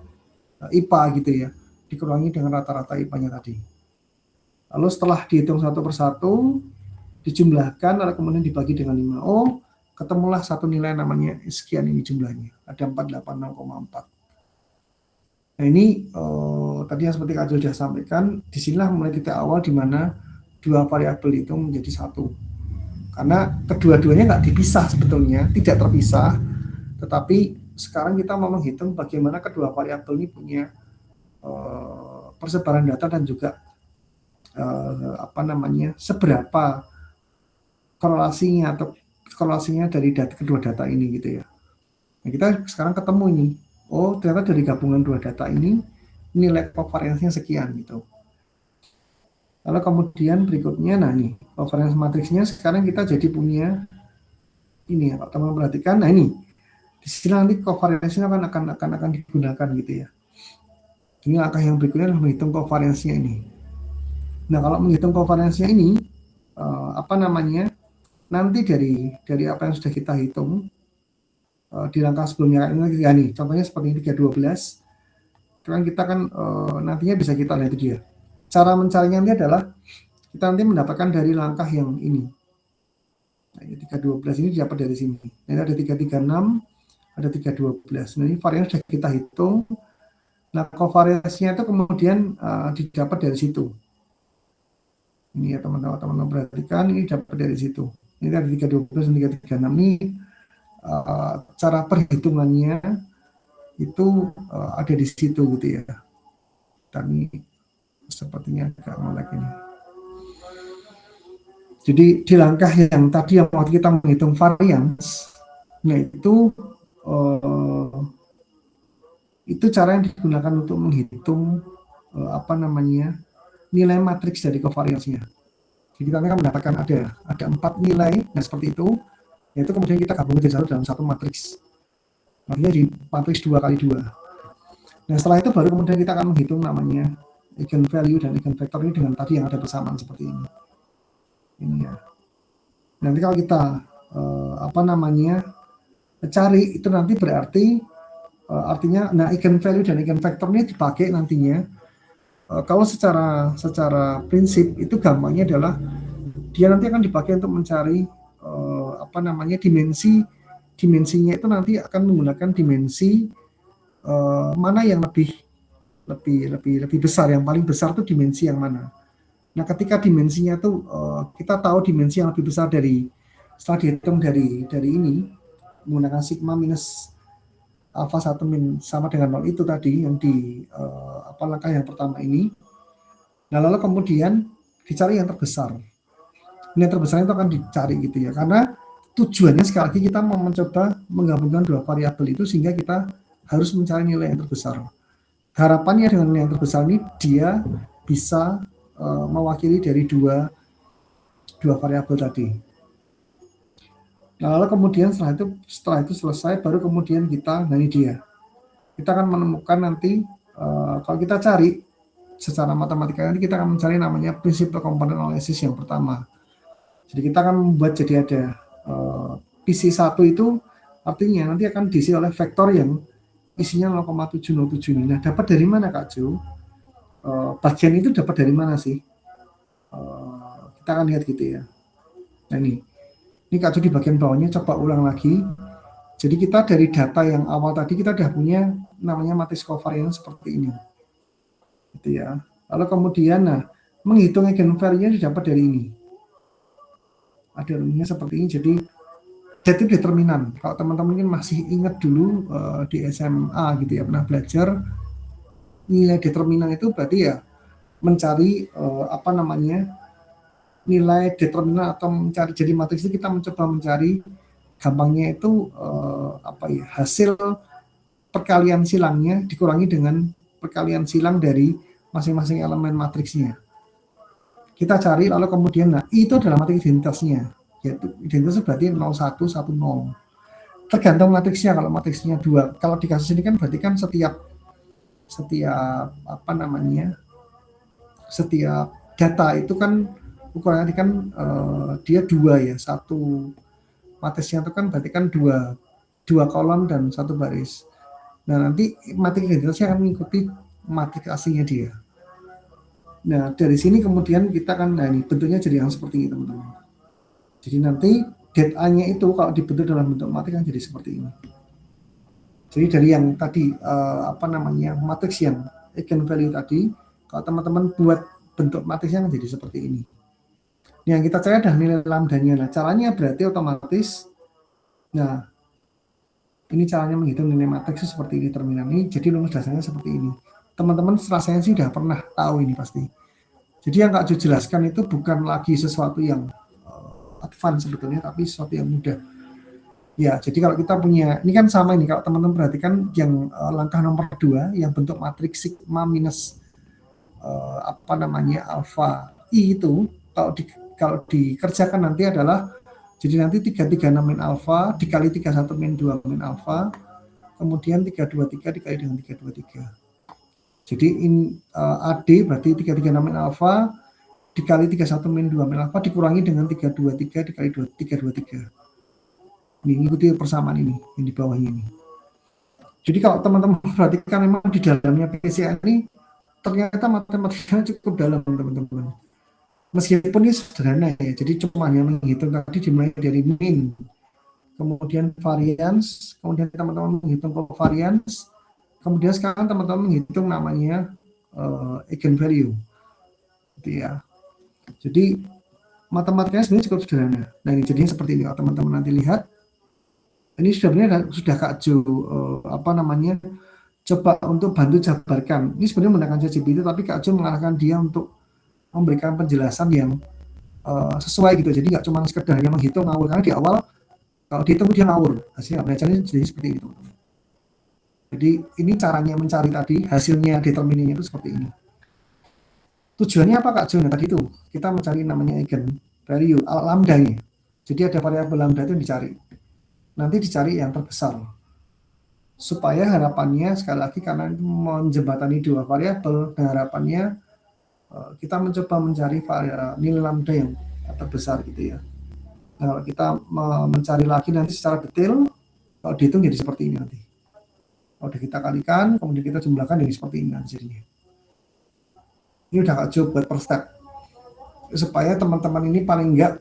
IPA gitu ya, dikurangi dengan rata-rata IPA-nya tadi. Lalu setelah dihitung satu persatu, dijumlahkan, lalu kemudian dibagi dengan 5O, ketemulah satu nilai namanya sekian ini jumlahnya, ada 486,4. Nah ini tadi yang seperti Kak Jo sudah sampaikan, disinilah mulai titik awal di mana dua variabel itu menjadi satu. Karena kedua-duanya nggak dipisah sebetulnya, tidak terpisah, tetapi sekarang kita mau menghitung bagaimana kedua variabel ini punya persebaran data dan juga seberapa korelasinya dari kedua data ini gitu ya. Nah, kita sekarang ketemu ini, oh ternyata dari gabungan dua data ini nilai covariance-nya sekian gitu. Lalu kemudian berikutnya, nah nih covariance matriksnya sekarang kita jadi punya ini ya Pak, teman perhatikan. Nah ini di sini nanti covariance-nya akan digunakan gitu ya. Ini langkah yang berikutnya adalah menghitung covariance-nya ini. Nah kalau menghitung covariance-nya ini nanti dari apa yang sudah kita hitung di langkah sebelumnya ini ya nih, contohnya seperti ini 312. Kan kita kan nantinya bisa kita lihat dia. Cara mencarinya nanti adalah kita nanti mendapatkan dari langkah yang ini. Nah, 312 ini dapat dari sini. Ini ada 336, ada 312. Nah, ini varian sudah kita hitung. Nah, covariance-nya itu kemudian didapat dari situ. Ini ya teman-teman perhatikan, ini dapat dari situ. Ini ada 312 dan 336 ini cara perhitungannya itu ada di situ gitu ya. Dan ini sepertinya agak melek ini. Jadi di langkah yang tadi yang waktu kita menghitung varians, nah itu cara yang digunakan untuk menghitung nilai matriks dari covariance-nya. Jadi kita akan mendapatkan ada 4 nilai, nah seperti itu, yaitu kemudian kita gabung menjadi satu dalam satu matriks. Artinya di matriks 2x2. Nah setelah itu baru kemudian kita akan menghitung namanya eigenvalue dan eigenvector ini dengan tadi yang ada bersamaan seperti ini. Ini ya. Nanti kalau kita cari itu nanti berarti artinya eigenvalue dan eigenvector ini dipakai nantinya. Kalau secara prinsip itu gampangnya adalah dia nanti akan dipakai untuk mencari dimensinya itu nanti akan menggunakan dimensi mana yang lebih besar, yang paling besar itu dimensi yang mana. Nah, ketika dimensinya tuh kita tahu dimensi yang lebih besar setelah dihitung dari ini menggunakan sigma minus alpha 1 min sama dengan 0 itu tadi yang di langkah yang pertama ini. Nah, lalu kemudian dicari yang terbesar. Yang terbesar itu akan dicari gitu ya, karena tujuannya sekali lagi kita mau mencoba menggabungkan dua variabel itu sehingga kita harus mencari nilai yang terbesar. Harapannya dengan nilai yang terbesar ini dia bisa mewakili dari dua variabel tadi. Nah, lalu kemudian setelah itu selesai baru kemudian kita akan menemukan nanti kalau kita cari secara matematika nanti kita akan mencari namanya prinsip komponen analisis yang pertama. Jadi kita akan membuat jadi ada PC1 itu artinya nanti akan diisi oleh vektor yang isinya 0,707 ini. Nah, dapat dari mana Kak Jo? Bagian itu dapat dari mana sih? Kita akan lihat gitu ya. Nah ini Kak Jo di bagian bawahnya coba ulang lagi. Jadi kita dari data yang awal tadi kita sudah punya namanya matriks covariance seperti ini. Gitu ya. Lalu kemudian menghitung eigenvalue-nya didapat dari ini. Ada rumusnya seperti ini. Jadi itu determinan. Kalau teman-teman masih ingat dulu di SMA gitu ya, pernah belajar nilai determinan itu berarti ya mencari nilai determinan atau mencari jadi matriks itu kita mencoba mencari gampangnya itu hasil perkalian silangnya dikurangi dengan perkalian silang dari masing-masing elemen matriksnya. Kita cari lalu kemudian itu adalah matriks identitasnya, yaitu identitas berarti 0110. Tergantung matriksnya. Kalau matriksnya 2, kalau di kasus ini kan berarti kan setiap data itu kan ukurannya kan dia 2 ya, satu matriksnya itu kan berarti kan dua kolom dan satu baris. Nah, nanti matriks identitasnya akan mengikuti matriks aslinya dia. Nah, dari sini kemudian kita akan, ini bentuknya jadi yang seperti ini teman-teman. Jadi nanti det A-nya itu kalau dibentuk dalam bentuk matriks kan jadi seperti ini. Jadi dari yang tadi matriks yang eigenvalue tadi, kalau teman-teman buat bentuk matriksnya kan jadi seperti ini. Yang kita cari adalah nilai lambdanya. Nah, caranya berarti otomatis, ini caranya menghitung nilai matriks seperti ini terminal ini. Jadi rumus dasarnya seperti ini. Teman-teman rasanya sih sudah pernah tahu ini pasti. Jadi yang Kak Jo jelaskan itu bukan lagi sesuatu yang advance sebetulnya, tapi sesuatu yang mudah. Ya, jadi kalau kita punya, ini kan sama ini, kalau teman-teman perhatikan yang langkah nomor 2, yang bentuk matriks sigma minus alpha I itu, kalau dikerjakan nanti adalah, jadi nanti 336 min alpha dikali 31 min 2 min alpha, kemudian 323 dikali dengan 323. Jadi AD berarti 336 min alpha dikali 31 min 2 min alpha dikurangi dengan 323 dikali 323. Ini ikuti persamaan ini yang di bawahnya ini. Jadi kalau teman-teman perhatikan memang di dalamnya PCA ini ternyata matematikanya cukup dalam teman-teman. Meskipun ini sederhana ya, jadi cuma hanya menghitung tadi dimulai dari min, kemudian variance, kemudian teman-teman menghitung covariance, kemudian sekarang teman-teman menghitung namanya eigenvalue, gitu ya. Jadi matematikanya sebenarnya cukup sederhana. Nah ini jadinya seperti ini. Kalau teman-teman nanti lihat, ini sebenarnya sudah Kak Jo coba untuk bantu jabarkan. Ini sebenarnya menggunakan ChatGPT, tapi Kak Jo mengarahkan dia untuk memberikan penjelasan yang sesuai gitu. Jadi nggak cuma sekedar hanya menghitung ngawur, karena di awal kalau dihitung dia ngawur, hasilnya belajarnya jadi seperti itu. Jadi ini caranya mencari tadi, hasilnya determiningnya itu seperti ini. Tujuannya apa Kak Jo? Tadi itu kita mencari namanya eigen value, lambda-nya. Jadi ada variabel lambda itu dicari. Nanti dicari yang terbesar. Supaya harapannya sekali lagi karena menjembatani dua variabel, dan harapannya kita mencoba mencari nilai lambda yang terbesar gitu ya. Nah, kalau kita mencari lagi nanti secara detail, kalau dihitung jadi seperti ini nanti. Kalau kita kalikan, kemudian kita jumlahkan jadi seperti ini nanti jadinya. Ini udah Kak Jo buat per step. Supaya teman-teman ini paling enggak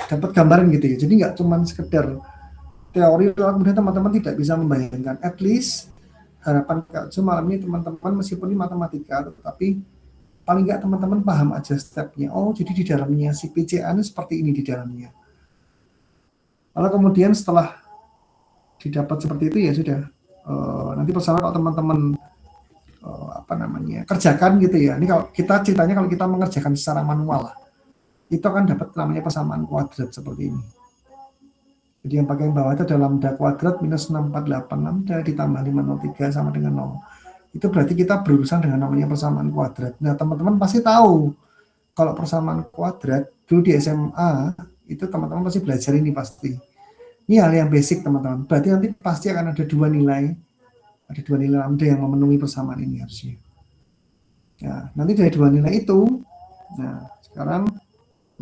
dapat gambaran gitu ya. Jadi nggak cuma sekedar teori, kemudian teman-teman tidak bisa membayangkan. At least harapan Kak Jo malam ini teman-teman meskipun ini matematika, tetapi paling nggak teman-teman paham aja stepnya. Oh, jadi di dalamnya si PCA ini seperti ini di dalamnya. Lalu kemudian setelah didapat seperti itu ya sudah. Nanti persoalan kalau teman-teman kerjakan gitu ya. Ini kalau kita ceritanya kalau kita mengerjakan secara manual lah, itu akan dapat namanya persamaan kuadrat seperti ini. Jadi yang bagian bawah itu adalah lambda kuadrat minus 648 lambda ditambah 503 sama dengan 0. Itu berarti kita berurusan dengan namanya persamaan kuadrat. Nah, teman-teman pasti tahu kalau persamaan kuadrat dulu di SMA itu teman-teman pasti belajar ini pasti. Ini hal yang basic teman-teman. Berarti nanti pasti akan ada dua nilai lambda yang memenuhi persamaan ini harusnya. Nah, nanti dari dua nilai itu, nah sekarang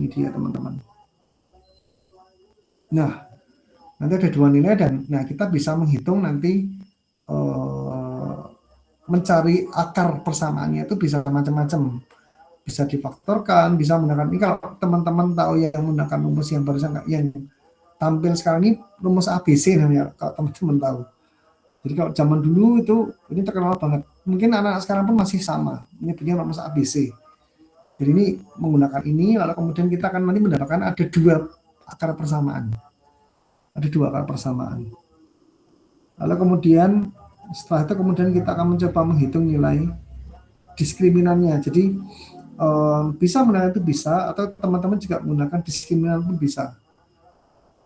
ini dia teman-teman. Nah, nanti ada dua nilai dan nah kita bisa menghitung nanti mencari akar persamaannya itu bisa macam-macam. Bisa difaktorkan, bisa menggunakan ini kalau teman-teman tahu yang menggunakan rumus yang barusan yang tampil sekarang ini rumus ABC namanya kalau teman-teman tahu. Jadi kalau zaman dulu itu ini terkenal banget. Mungkin anak-anak sekarang pun masih sama. Ini punya rumus ABC. Jadi ini menggunakan ini lalu kemudian kita akan nanti mendapatkan ada dua akar persamaan. Ada dua akar persamaan. Lalu kemudian setelah itu kemudian kita akan mencoba menghitung nilai diskriminannya. Jadi bisa menggunakan itu bisa atau teman-teman juga menggunakan diskriminan pun bisa.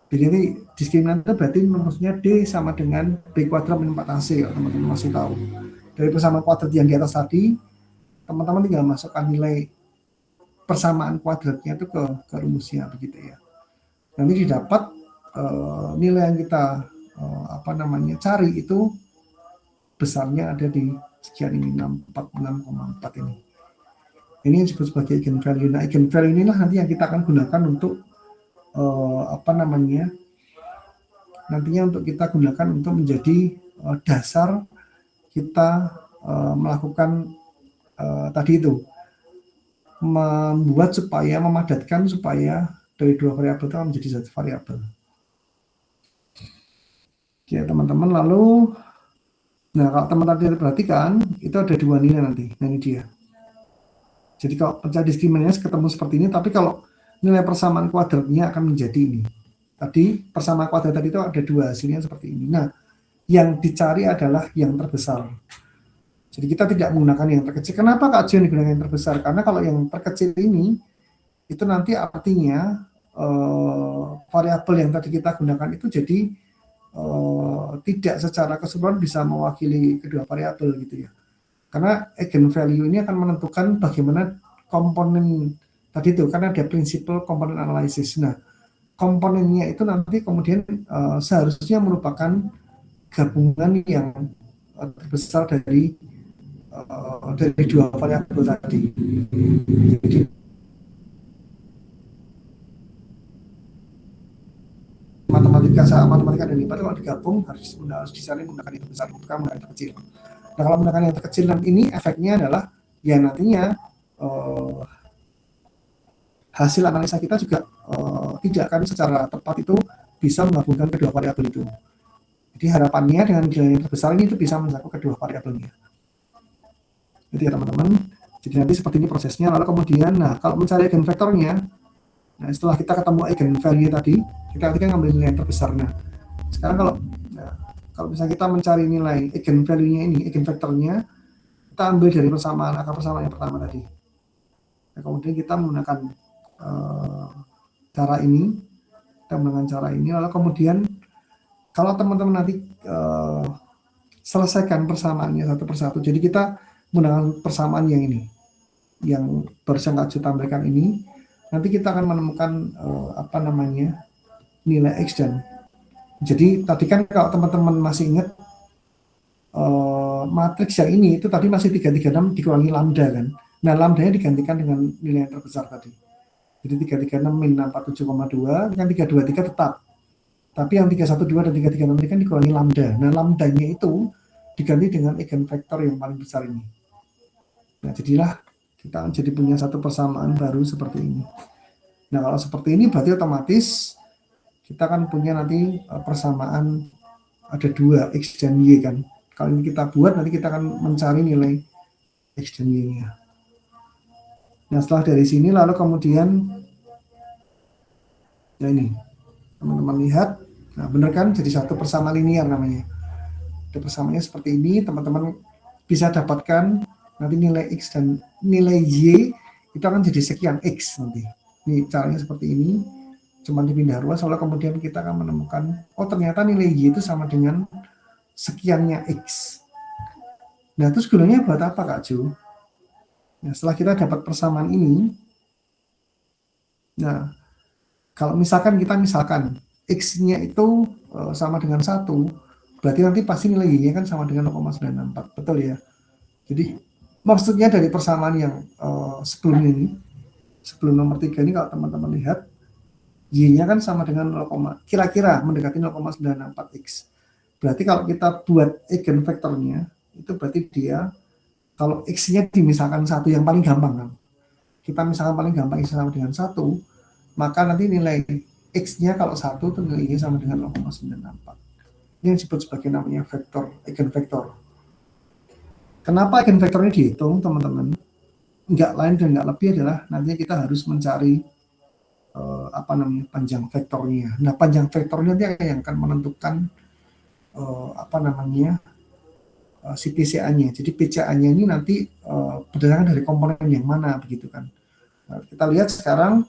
Jadi diskriminan itu berarti rumusnya D sama dengan B kuadrat minus 4AC kalau teman-teman masih tahu. Dari persamaan kuadrat yang di atas tadi, teman-teman tinggal masukkan nilai persamaan kuadratnya itu ke rumusnya begitu ya. Nanti didapat nilai yang kita cari itu besarnya ada di sekian ini 46,4 ini. Ini yang disebut sebagai eigen value. Nah, eigen value inilah nanti yang kita akan gunakan untuk nantinya untuk kita gunakan untuk menjadi dasar kita melakukan tadi itu memadatkan supaya dari dua variabel itu menjadi satu variabel. Oke teman-teman, lalu nah kalau teman-teman perhatikan itu ada dua nilai nanti. Nah ini dia. Jadi kalau pencari diskriminannya ketemu seperti ini, tapi kalau nilai persamaan kuadratnya akan menjadi ini. Tadi persamaan kuadrat tadi itu ada dua, hasilnya seperti ini. Nah, yang dicari adalah yang terbesar. Jadi kita tidak menggunakan yang terkecil. Kenapa Kak Jo digunakan yang terbesar? Karena kalau yang terkecil ini, itu nanti artinya variabel yang tadi kita gunakan itu jadi tidak secara keseluruhan bisa mewakili kedua variabel gitu ya. Karena eigen value ini akan menentukan bagaimana komponen tadi itu, karena ada prinsipal komponen analisis. Nah, komponennya itu nanti kemudian seharusnya merupakan gabungan yang terbesar dari dua variabel tadi. Jadi, matematika dan IPA kalau digabung harus disaling menggunakan yang besar, bukan menggunakan yang kecil. Nah, kalau menggunakan yang terkecil ini efeknya adalah ya nantinya hasil analisa kita juga tidak akan secara tepat itu bisa menggabungkan kedua variabel itu. Jadi harapannya dengan nilai yang terbesar ini itu bisa mencakup kedua variabelnya. Itu ya teman-teman. Jadi nanti seperti ini prosesnya. Lalu kemudian, nah kalau mencari eigenvektornya, nah setelah kita ketemu eigenvalue tadi, kita ngambil nilai yang terbesar. Nah sekarang kalau misalnya kita mencari nilai eigenvalue-nya ini, eigenvektornya, kita ambil dari akar persamaan yang pertama tadi. Nah, kemudian kita menggunakan cara ini, lalu kemudian kalau teman-teman nanti selesaikan persamaannya satu persatu, jadi kita menggunakan persamaan yang ini, yang barusan Kak Jo tampilkan ini, nanti kita akan menemukan nilai X dan jadi tadi kan kalau teman-teman masih ingat matriks yang ini itu tadi masih 336 dikurangi lambda kan. Nah, lambdanya digantikan dengan nilai yang terbesar tadi. Jadi 336 min 647,2 yang 323 tetap. Tapi yang 312 dan 336 ini kan dikurangi lambda. Nah, lambdanya itu diganti dengan eigenvektor yang paling besar ini. Nah, jadilah kita jadi punya satu persamaan baru seperti ini. Nah, kalau seperti ini berarti otomatis kita akan punya nanti persamaan ada 2 X dan Y kan. Kalau ini kita buat, nanti kita akan mencari nilai X dan Y-nya. Nah, setelah dari sini, lalu kemudian, ya ini, teman-teman lihat, nah benar kan, jadi satu persamaan linear namanya. Ada persamaannya seperti ini, teman-teman bisa dapatkan nanti nilai X dan nilai Y, itu akan jadi sekian X nanti. Ini caranya seperti ini, cuma dipindah ruas, lalu kemudian kita akan menemukan, oh ternyata nilai Y itu sama dengan sekiannya X. Nah, terus gunanya buat apa Kak Jo? Nah, setelah kita dapat persamaan ini, nah, kalau misalkan X-nya itu sama dengan 1, berarti nanti pasti nilai Y-nya kan sama dengan 0,964, betul ya? Jadi, maksudnya dari persamaan yang sebelum ini, sebelum nomor 3 ini kalau teman-teman lihat, Y-nya kan sama dengan 0, kira-kira mendekati 0,964X. Berarti kalau kita buat eigenvektornya, itu berarti dia, kalau X-nya dimisalkan 1 yang paling gampang kan. Kita misalkan paling gampang X sama dengan 1, maka nanti nilai X-nya kalau 1 itu nilainya sama dengan 0,964. Ini yang disebut sebagai namanya vektor, eigenvektor. Kenapa eigenvektor ini dihitung, teman-teman? Enggak lain dan enggak lebih adalah nantinya kita harus mencari panjang vektornya. Nah, panjang vektornya dia yang akan menentukan si PCA-nya. Jadi PCA-nya ini nanti berdasarkan dari komponen yang mana begitu kan. Nah, kita lihat sekarang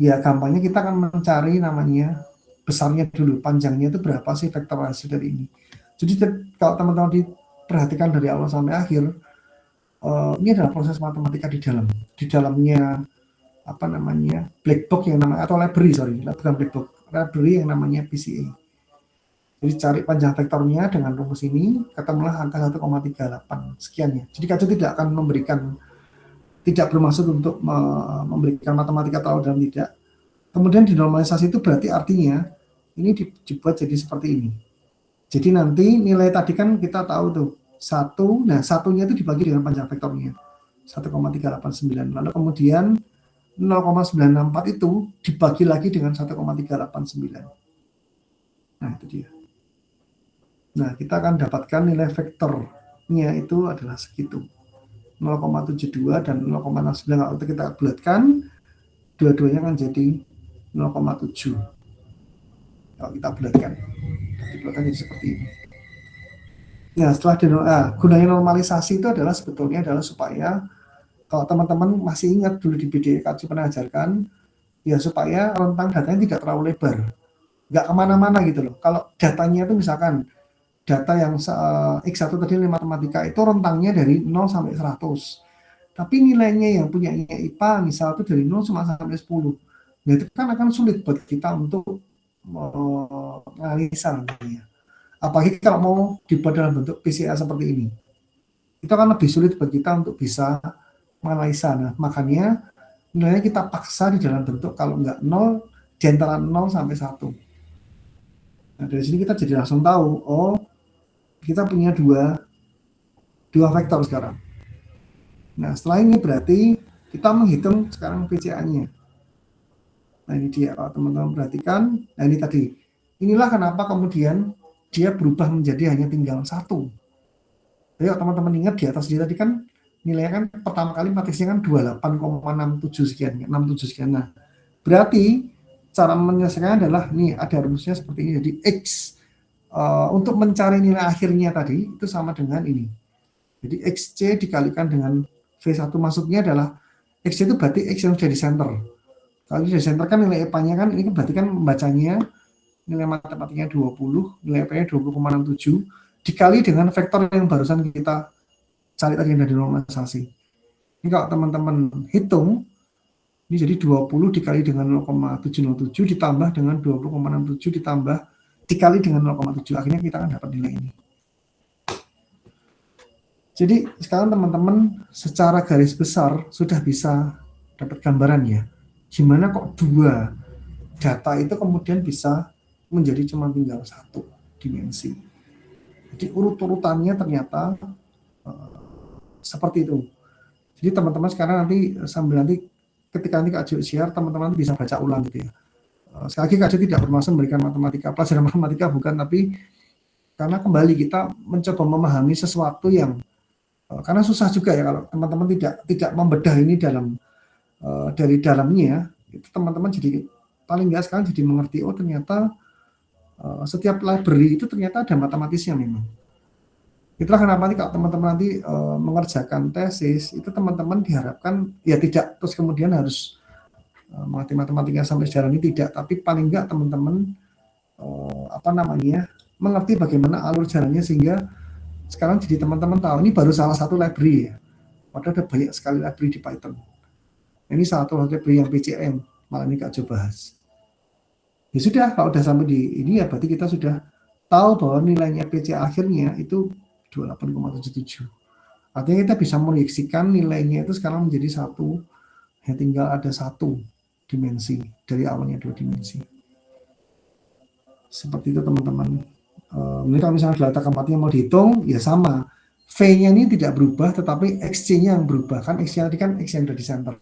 ya gampangnya kita akan mencari namanya besarnya dulu, panjangnya itu berapa sih vektor hasil dari ini. Jadi kalau teman-teman diperhatikan dari awal sampai akhir, ini adalah proses matematika di dalamnya black box yang namanya, atau library, bukan black box, library yang namanya PCA. Jadi cari panjang vektornya dengan rumus ini, ketemulah angka 1,38 sekiannya. Jadi Kak Jo tidak bermaksud untuk memberikan matematika terlalu dalam, tidak. Kemudian dinormalisasi itu berarti artinya ini dibuat jadi seperti ini. Jadi nanti nilai tadi kan kita tahu tuh 1, nah satunya itu dibagi dengan panjang vektornya 1,389. Lalu kemudian 0,964 itu dibagi lagi dengan 1,389. Nah, itu dia. Nah, kita akan dapatkan nilai vektornya itu adalah segitu. 0,72 dan 0,69. Kalau kita bulatkan, dua-duanya akan jadi 0,7. Kalau kita bulatkan jadi seperti ini. Nah, setelah gunanya normalisasi itu adalah sebetulnya supaya kalau teman-teman masih ingat dulu di BDE Kak Jo pernah ajarkan, ya supaya rentang datanya tidak terlalu lebar, nggak kemana-mana gitu loh. Kalau datanya itu misalkan data yang X1 tadi matematika itu rentangnya dari 0 sampai 100. Tapi nilainya yang punya IPA misal itu dari 0 sampai 10. Nah, itu kan akan sulit buat kita untuk menganalisa nantinya. Apalagi kalau mau dibuat dalam bentuk PCA seperti ini. Itu akan lebih sulit buat kita untuk bisa menganalisa. Nah, makanya nilainya kita paksa di dalam bentuk kalau nggak 0, di antara 0 sampai 1. Nah, dari sini kita jadi langsung tahu, oh kita punya dua vektor sekarang. Nah, setelah ini berarti kita menghitung sekarang PCA-nya. Nah, ini dia, kalau teman-teman perhatikan. Nah, ini tadi. Inilah kenapa kemudian dia berubah menjadi hanya tinggal 1. Jadi kalau teman-teman ingat di atas dia tadi kan nilainya kan pertama kali matriksnya kan 28,67 sekian, 67 sekian. Nah, berarti cara menyelesaikannya adalah, nih ada rumusnya seperti ini. Jadi X untuk mencari nilai akhirnya tadi itu sama dengan ini. Jadi XC dikalikan dengan V1 masuknya adalah X itu berarti X yang sudah di center. Kalau di center kan nilai EPA-nya kan, ini kan berarti kan membacanya nilai matematikanya 20, nilai EPA-nya 20,67, dikali dengan vektor yang barusan kita cari tadi yang dari normalisasi. Ini kalau teman-teman hitung, ini jadi 20 dikali dengan 0,707 ditambah dengan 20,67 ditambah dikali dengan 0,7. Akhirnya kita akan dapat nilai ini. Jadi sekarang teman-teman secara garis besar sudah bisa dapat gambaran ya. Gimana kok dua data itu kemudian bisa menjadi cuma tinggal satu dimensi. Jadi urut-urutannya ternyata seperti itu. Jadi teman-teman sekarang nanti sambil nanti ketika nanti Kak Jo share, teman-teman bisa baca ulang gitu ya. Sekali lagi Kak Jo tidak bermaksud memberikan matematika, pelajaran matematika bukan, tapi karena kembali kita mencoba memahami sesuatu yang karena susah juga ya kalau teman-teman tidak membedah ini dari dalamnya, itu teman-teman jadi paling nggak sekarang jadi mengerti, oh ternyata setiap library itu ternyata ada matematisnya memang. Itulah kenapa nanti kalau teman-teman nanti mengerjakan tesis, itu teman-teman diharapkan ya tidak terus kemudian harus mengerti matematika sampai sejarah ini, tidak, tapi paling nggak teman-teman mengerti bagaimana alur jalannya sehingga sekarang jadi teman-teman tahu ini baru salah satu library ya. Padahal ada banyak sekali library di Python. Ini satu library yang PCM, malah ini Kak Jo bahas. Ya sudah, kalau udah sampai di ini ya berarti kita sudah tahu bahwa nilainya PC akhirnya itu 28,77. Artinya kita bisa memproyeksikan nilainya itu sekarang menjadi satu, ya tinggal ada satu dimensi dari awalnya 2 dimensi. Seperti itu teman-teman. Ini kalau misalnya data keempatnya mau dihitung, ya sama. V-nya ini tidak berubah, tetapi X-nya yang berubah. Kan X-nya tadi kan X yang ada di center.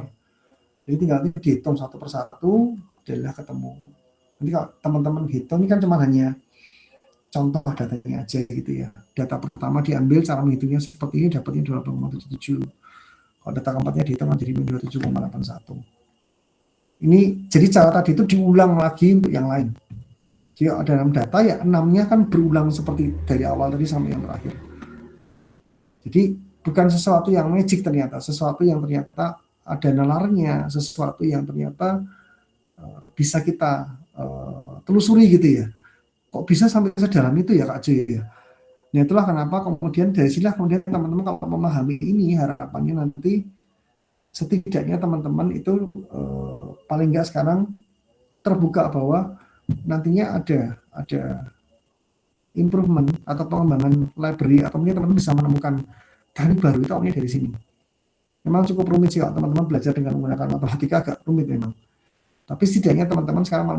Jadi tinggal dihitung satu persatu, adalah ketemu. Nanti kalau teman-teman hitung, ini kan cuma hanya contoh datanya aja gitu ya. Data pertama diambil, cara menghitungnya seperti ini, dapatnya 28,77. Kalau data keempatnya dihitung jadi 27,81. Ini jadi cara tadi itu diulang lagi untuk yang lain. Jadi dalam data ya 6-nya kan berulang seperti dari awal tadi sampai yang terakhir. Jadi bukan sesuatu yang magic ternyata, sesuatu yang ternyata ada nalarnya, sesuatu yang ternyata bisa kita telusuri gitu ya. Kok bisa sampai sedalam itu ya Kak Jo ya. Nah itulah kenapa kemudian dari sinilah kemudian teman-teman kalau memahami ini harapannya nanti setidaknya teman-teman itu paling nggak sekarang terbuka bahwa nantinya ada improvement atau pengembangan library atau mungkin teman-teman bisa menemukan teknik baru itu awalnya dari sini. Memang cukup rumit sih kalau teman-teman belajar dengan menggunakan matematika, agak rumit memang. Tapi setidaknya teman-teman sekarang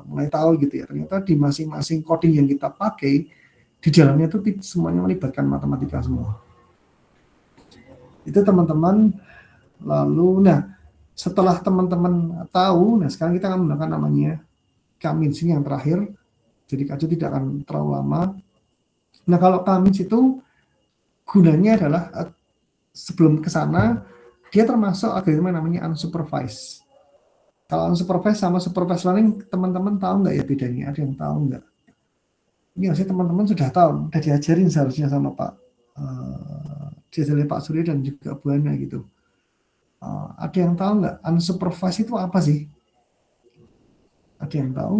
mulai tahu gitu ya. Ternyata di masing-masing coding yang kita pakai di dalamnya itu semuanya melibatkan matematika semua. Itu teman-teman. Lalu, nah setelah teman-teman tahu, nah sekarang kita akan menggunakan namanya K-means ini yang terakhir. Jadi Kak Jo tidak akan terlalu lama. Nah kalau K-means itu gunanya adalah sebelum ke sana dia termasuk algoritma namanya unsupervised. Kalau unsupervised sama supervised learning teman-teman tahu nggak ya bedanya? Ada yang tahu nggak? Ini harusnya teman-teman sudah tahu, sudah diajarin seharusnya sama diajarin Pak Surya dan juga Bu Ana gitu. Ada yang tahu nggak unsupervised itu apa sih? Ada yang tahu?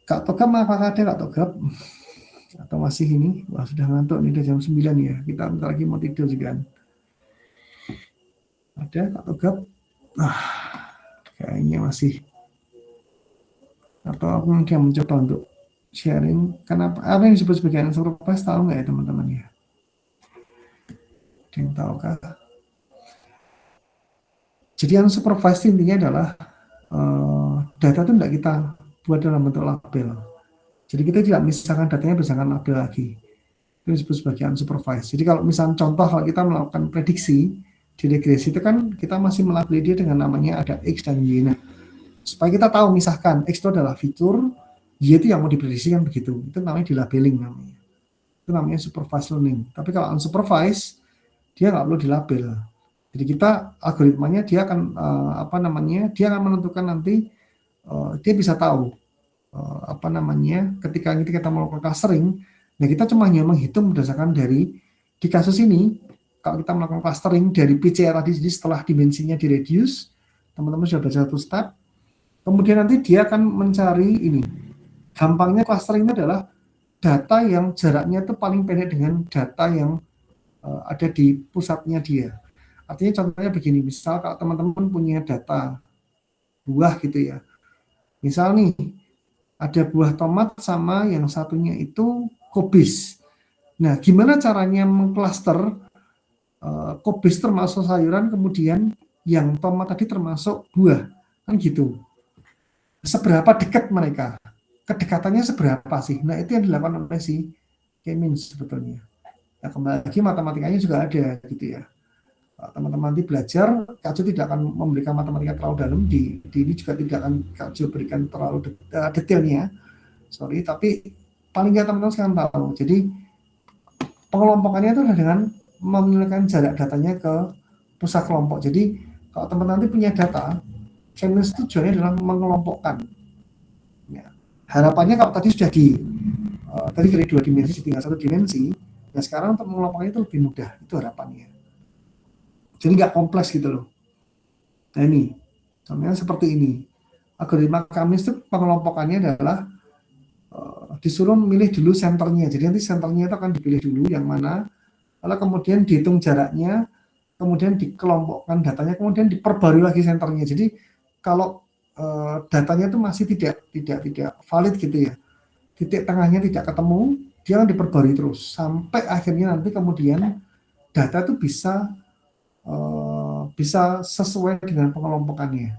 Kak Togam apakah ada Kak Togam? Atau masih ini? Wah sudah ngantuk nih, udah jam 9 ya. Kita bentar lagi mau tidur juga. Ada Kak Togam? Kayaknya masih. Atau aku mungkin mencoba untuk sharing. Kenapa? Apa yang disebut sebagai unsupervised tahu nggak ya teman-teman ya? Ada yang tahu Kak? Jadi unsupervised intinya adalah data itu tidak kita buat dalam bentuk label. Jadi kita tidak misalkan datanya berdasarkan label lagi. Itu disebut sebagai unsupervised. Jadi kalau misalnya contoh kalau kita melakukan prediksi di regresi itu kan kita masih melabeli dia dengan namanya ada X dan Y. Nah, supaya kita tahu misalkan X itu adalah fitur, Y itu yang mau diprediksikan begitu. Itu namanya dilabeling namanya. Itu namanya supervised learning. Tapi kalau unsupervised dia nggak perlu dilabel. Jadi kita algoritmanya dia akan dia akan menentukan nanti dia bisa tahu ketika kita melakukan clustering, nah kita cuma hanya menghitung berdasarkan dari di kasus ini kalau kita melakukan clustering dari PCA tadi, jadi setelah dimensinya di-reduce, teman-teman sudah baca satu step, kemudian nanti dia akan mencari ini. Gampangnya clustering itu adalah data yang jaraknya itu paling pendek dengan data yang ada di pusatnya dia. Artinya contohnya begini, misal kalau teman-teman punya data buah gitu ya. Misal nih, ada buah tomat sama yang satunya itu kubis. Nah, gimana caranya mengcluster kubis termasuk sayuran, kemudian yang tomat tadi termasuk buah, kan gitu. Seberapa dekat mereka? Kedekatannya seberapa sih? Nah, itu yang dilakukan oleh si K-means sebetulnya. Nah, kembali lagi matematikanya juga ada gitu ya. Teman-teman nanti belajar, Kak Jo tidak akan memberikan matematika terlalu dalam, di ini juga tidak akan Kak Jo berikan terlalu detailnya, sorry, tapi paling nggak teman-teman sekarang tahu. Jadi pengelompokannya itu adalah dengan menilaikan jarak datanya ke pusat kelompok. Jadi kalau teman-teman nanti punya data, K-means tujuannya adalah mengelompokkan. Ya. Harapannya kalau tadi sudah tadi dari 2 dimensi tinggal 1 dimensi, nah sekarang untuk mengelompokkannya itu lebih mudah, itu harapannya. Jadi nggak kompleks gitu loh. Nah ini, contohnya seperti ini. Algoritma K-means itu pengelompokannya adalah disuruh milih dulu senternya. Jadi nanti senternya itu akan dipilih dulu yang mana, lalu kemudian dihitung jaraknya, kemudian dikelompokkan datanya, kemudian diperbarui lagi senternya. Jadi kalau datanya itu masih tidak valid gitu ya, titik tengahnya tidak ketemu, dia akan diperbarui terus sampai akhirnya nanti kemudian data itu bisa sesuai dengan pengelompokannya.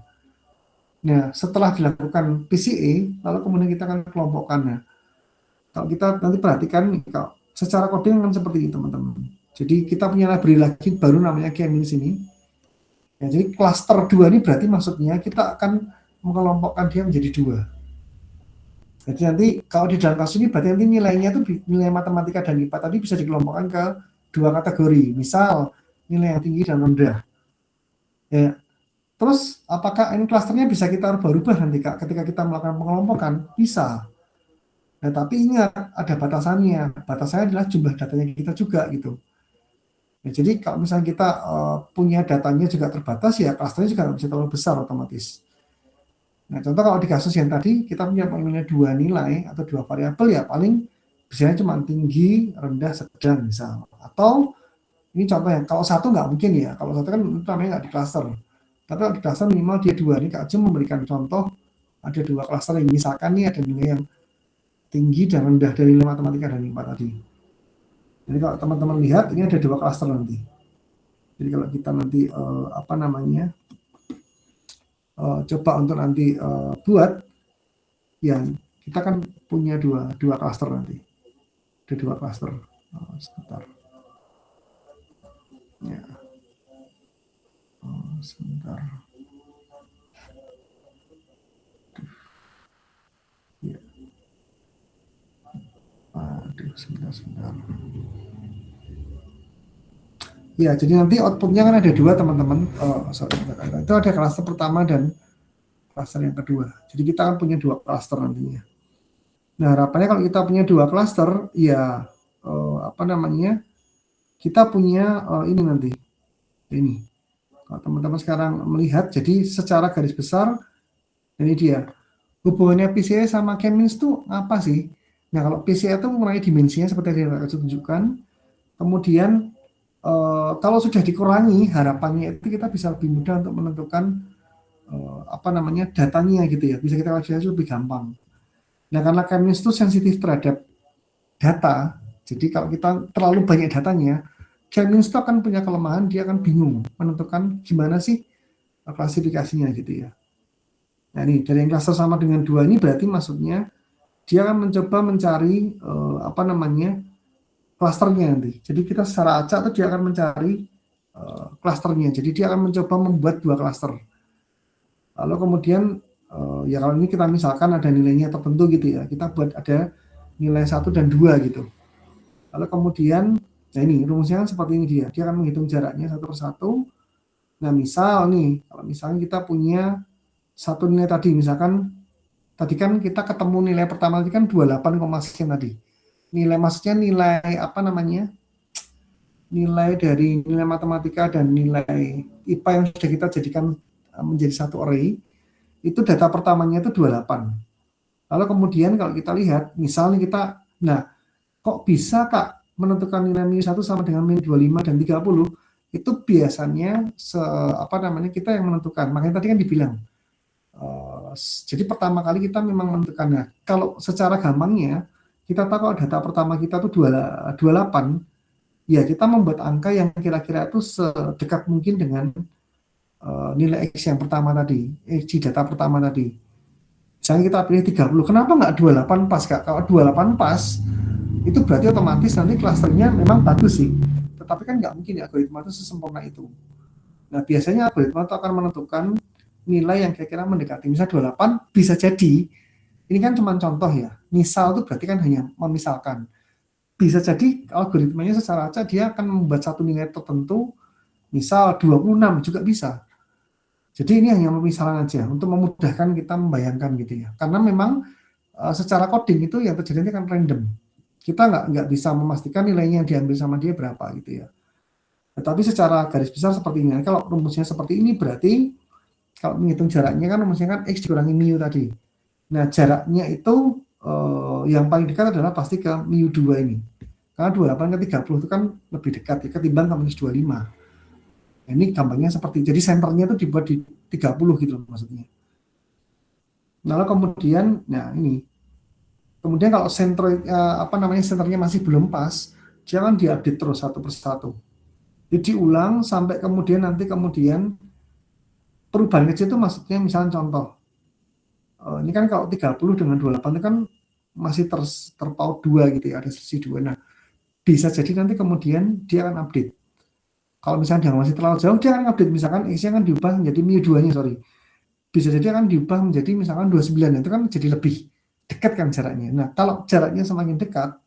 Nah, setelah dilakukan PCA, lalu kemudian kita akan kelompokkan. Nah, kalau kita nanti perhatikan nih, kalau secara coding kan seperti ini teman-teman. Jadi kita punya library lagi baru namanya K-means ini. Ya, jadi cluster 2 ini berarti maksudnya kita akan mengelompokkan dia menjadi 2. Jadi nanti kalau di dalam kasus ini berarti nanti nilainya itu nilai matematika dan IPA tadi bisa dikelompokkan ke 2 kategori. Misal nilai yang tinggi dan rendah. Ya. Terus apakah ini klasternya bisa kita rubah-rubah nanti Kak ketika kita melakukan pengelompokan? Bisa. Nah, tapi ingat ada batasannya. Batasannya adalah jumlah datanya kita juga gitu. Ya, jadi kalau misalnya kita punya datanya juga terbatas, ya klasternya juga nggak bisa terlalu besar otomatis. Nah, contoh kalau di kasus yang tadi kita punya 2 nilai atau 2 variabel, ya paling biasanya cuma tinggi, rendah, sedang misal. Atau ini contohnya, kalau 1 nggak mungkin ya, kalau 1 kan namanya nggak di cluster. Tapi kalau di cluster minimal dia 2. Ini Kak Jo memberikan contoh ada 2 cluster yang misalkan nih ada nilai yang tinggi dan rendah dari nilai matematika dan IPA tadi. Jadi kalau teman-teman lihat ini ada 2 cluster nanti. Jadi kalau kita nanti coba untuk nanti buat, ya kita kan punya dua cluster nanti. Ada 2 cluster. Sebentar. Ya. Sebentar. Ya. Sebentar. Ya, jadi nanti outputnya kan ada 2 teman-teman. Itu ada cluster pertama dan cluster yang kedua. Jadi kita akan punya 2 cluster nantinya. Nah, harapannya kalau kita punya 2 cluster, ya kita punya ini nanti. Ini. Kalau teman-teman sekarang melihat, jadi secara garis besar, ini dia. Hubungannya PCA sama K-means itu apa sih? Nah, kalau PCA itu mengurangi dimensinya seperti yang saya tunjukkan. Kemudian kalau sudah dikurangi, harapannya itu kita bisa lebih mudah untuk menentukan datanya gitu ya. Bisa kita klasifikasi lebih gampang. Nah, karena K-means itu sensitif terhadap data, jadi kalau kita terlalu banyak datanya, K-means itu akan punya kelemahan, dia akan bingung menentukan gimana sih klasifikasinya gitu ya. Nah, ini dari yang cluster sama dengan 2 ini berarti maksudnya dia akan mencoba mencari klasternya nanti. Jadi kita secara acak itu dia akan mencari klasternya. Jadi dia akan mencoba membuat 2 klaster. Lalu kemudian ya kalau ini kita misalkan ada nilainya tertentu gitu ya, kita buat ada nilai 1 dan 2 gitu. Lalu kemudian, nah ini rumusnya kan seperti ini dia akan menghitung jaraknya satu persatu. Nah misal nih, kalau misalnya kita punya 1 nilai tadi, misalkan tadi kan kita ketemu nilai pertama tadi kan 28, sekian tadi. Nilai maksudnya nilai nilai dari nilai matematika dan nilai IPA yang sudah kita jadikan menjadi satu array, itu data pertamanya itu 28. Lalu kemudian kalau kita lihat, misalnya kita, nah kok bisa Kak menentukan nilai min 1 sama dengan min 25 dan 30? Itu biasanya kita yang menentukan. Makanya tadi kan dibilang, jadi pertama kali kita memang menentukannya. Kalau secara gampangnya, kita tahu kalau data pertama kita itu 28, ya kita membuat angka yang kira-kira itu sedekat mungkin dengan nilai X yang pertama tadi, X data pertama tadi. Misalnya kita pilih 30, kenapa nggak 28 pas Kak? Kalau 28 pas, itu berarti otomatis nanti klasternya memang bagus sih. Tetapi kan nggak mungkin ya algoritma itu sesempurna itu. Nah biasanya algoritma itu akan menentukan nilai yang kira-kira mendekati. Misalnya 28 bisa jadi, ini kan cuma contoh ya, misal itu berarti kan hanya memisalkan. Bisa jadi algoritmanya secara acak dia akan membuat satu nilai tertentu, misal 26 juga bisa. Jadi ini hanya pemisalan aja untuk memudahkan kita membayangkan gitu ya. Karena memang secara coding itu yang terjadi kan random. Kita nggak bisa memastikan nilainya yang diambil sama dia berapa gitu ya. Tetapi secara garis besar seperti ini. Kalau rumusnya seperti ini berarti kalau menghitung jaraknya kan rumusnya kan X dikurangi mu tadi. Nah jaraknya itu yang paling dekat adalah pasti ke mu 2 ini. Karena 28 ke 30 itu kan lebih dekat ya, ketimbang ke minus 25. Nah, ini gampangnya seperti, jadi senternya itu dibuat di 30 gitu maksudnya. Lalu kemudian, nah ini. Kemudian kalau senternya masih belum pas, jangan diupdate terus satu persatu. Jadi diulang sampai kemudian perubahan kecil itu maksudnya misalnya contoh. Ini kan kalau 30 dengan 28 itu kan masih terpaut 2 gitu ya, ada selisih 2. Nah, bisa jadi nanti kemudian dia akan update. Kalau misalnya dia masih terlalu jauh, dia akan update. Misalkan X-nya akan diubah menjadi mu 2-nya, bisa jadi akan diubah menjadi misalkan 29, itu kan jadi lebih dekat kan jaraknya. Nah, kalau jaraknya semakin dekat,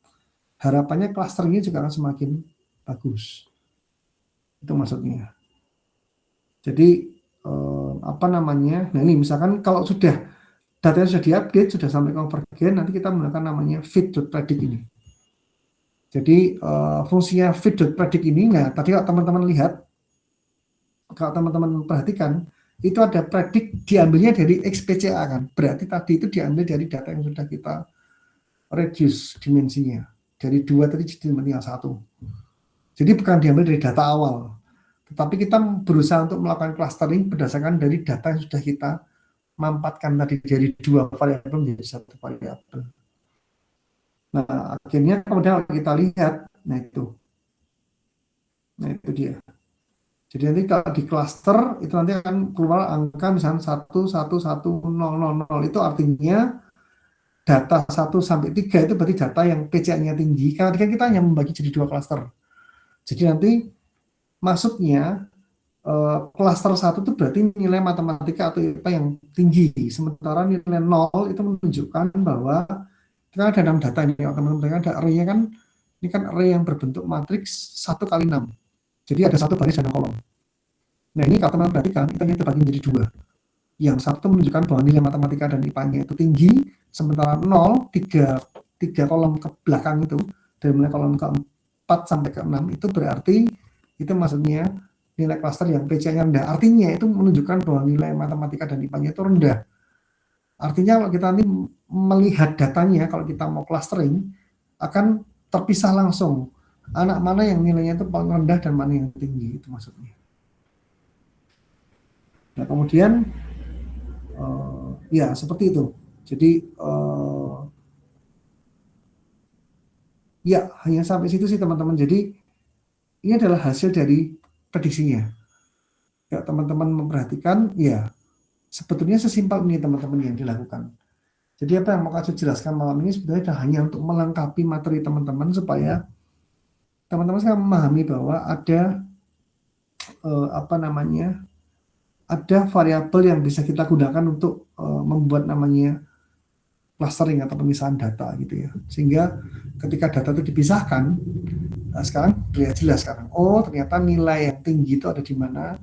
harapannya clusternya juga akan semakin bagus. Itu maksudnya. Jadi, nah ini misalkan kalau sudah datanya sudah diupdate, sudah sampai convergen, nanti kita menggunakan namanya fit.predict ini. Jadi fungsinya fit.predict ini, nah tadi kalau teman-teman lihat, kalau teman-teman perhatikan, itu ada predict diambilnya dari XPCA kan, berarti tadi itu diambil dari data yang sudah kita reduce dimensinya, dari 2 tadi jadi tinggal 1. Jadi bukan diambil dari data awal, tetapi kita berusaha untuk melakukan clustering berdasarkan dari data yang sudah kita mampatkan tadi dari 2 variabel menjadi 1 variabel. Nah, akhirnya kemudian kita lihat, nah itu dia. Jadi nanti kalau di cluster itu nanti akan keluar angka misalnya 1111000, itu artinya data 1 sampai 3 itu berarti data yang PCA-nya tinggi. Karena kan kita hanya membagi jadi 2 cluster. Jadi nanti masuknya cluster 1 itu berarti nilai matematika atau IPA yang tinggi. Sementara nilai 0 itu menunjukkan bahwa kita ada 6 data ini, teman-teman ada array-nya kan, ini kan array yang berbentuk matriks 1 kali 6. Jadi ada 1 baris dan 6 kolom. Nah ini kalau teman-teman perhatikan, kita ini terbagi menjadi 2. Yang satu menunjukkan bahwa nilai matematika dan IPA-nya itu tinggi, sementara 0, 3 kolom ke belakang itu, dari mulai kolom ke-4 sampai ke-6, itu berarti, itu maksudnya nilai cluster yang PCA-nya rendah. Artinya itu menunjukkan bahwa nilai matematika dan IPA-nya itu rendah. Artinya kalau kita nanti melihat datanya, kalau kita mau clustering, akan terpisah langsung. Anak mana yang nilainya itu paling rendah dan mana yang tinggi, itu maksudnya. Nah kemudian, ya seperti itu. Jadi, ya hanya sampai situ sih teman-teman. Jadi, ini adalah hasil dari prediksinya. Ya teman-teman memperhatikan, ya sebetulnya sesimpel ini teman-teman yang dilakukan. Jadi apa yang mau saya jelaskan malam ini sebenarnya hanya untuk melengkapi materi teman-teman supaya teman-teman sekarang memahami bahwa ada ada variabel yang bisa kita gunakan untuk membuat namanya clustering atau pemisahan data gitu ya. Sehingga ketika data itu dipisahkan, nah sekarang terlihat jelas sekarang. Oh ternyata nilai yang tinggi itu ada di mana,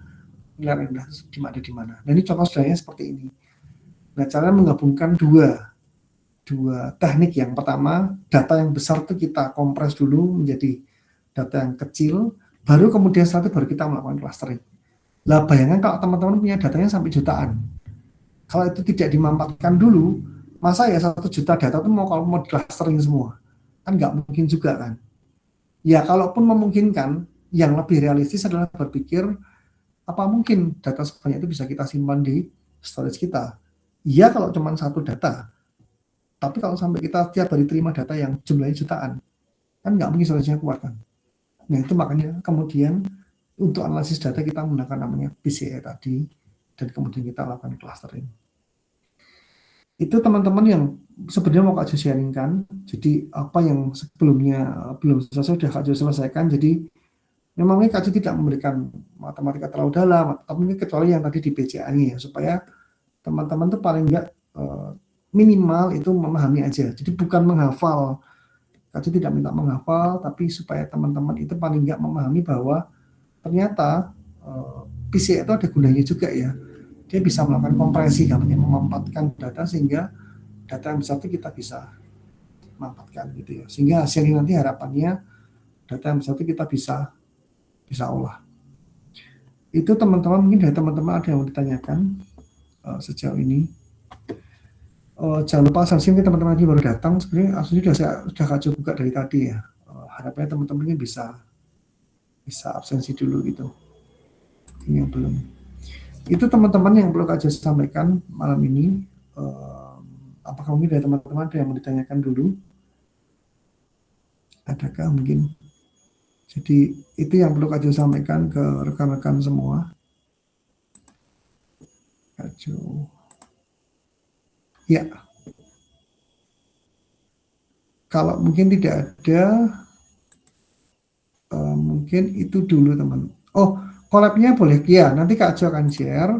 nilai rendah ada di mana. Nah ini contoh sederhananya seperti ini. Nah cara menggabungkan dua teknik. Yang pertama, data yang besar itu kita kompres dulu menjadi data yang kecil. Baru kemudian setelah itu baru kita melakukan clustering. Lah bayangkan kalau teman-teman punya datanya sampai jutaan. Kalau itu tidak dimanfaatkan dulu, masa ya 1 juta data itu kalau mau di clustering semua? Kan nggak mungkin juga kan. Ya kalaupun memungkinkan, yang lebih realistis adalah berpikir, apa mungkin data sebanyak itu bisa kita simpan di storage kita? Iya kalau cuma 1 data. Tapi kalau sampai kita tiap hari terima data yang jumlahnya jutaan, kan nggak mungkin storage-nya kuat kan. Nah itu makanya kemudian untuk analisis data kita menggunakan namanya PCA tadi, dan kemudian kita lakukan clustering. Itu teman-teman yang sebenarnya mau Kak Jo sharingkan. Jadi apa yang sebelumnya belum selesai sudah Kak Jo selesaikan. Jadi memangnya Kak Jo tidak memberikan matematika terlalu dalam, tapi kecuali yang tadi di PCA-nya ya, supaya teman-teman tuh paling enggak minimal itu memahami aja. Jadi bukan menghafal. Kak Jo tidak minta menghafal, tapi supaya teman-teman itu paling enggak memahami bahwa ternyata PCA itu ada gunanya juga ya. Dia bisa melakukan kompresi, namanya memampatkan data sehingga data yang besar itu kita bisa manfaatkan gitu ya. Sehingga hasilnya nanti harapannya data yang besar itu kita bisa olah. Itu teman-teman, mungkin dari teman-teman ada yang mau ditanyakan sejauh ini. Jangan lupa absensi, teman-teman lagi baru datang. Sebenarnya absensi sudah Kak Jo buka dari tadi ya. Harapannya teman-teman ini bisa absensi dulu gitu. Ini yang belum. Itu teman-teman yang perlu Kak Jo sampaikan malam ini. Apakah mungkin dari teman-teman ada yang mau ditanyakan dulu? Adakah mungkin? Jadi itu yang perlu Kak Jo sampaikan ke rekan-rekan semua. Kak Jo. Ya. Kalau mungkin tidak ada, mungkin itu dulu teman. Oh, collab-nya boleh ya, nanti Kak Jo akan share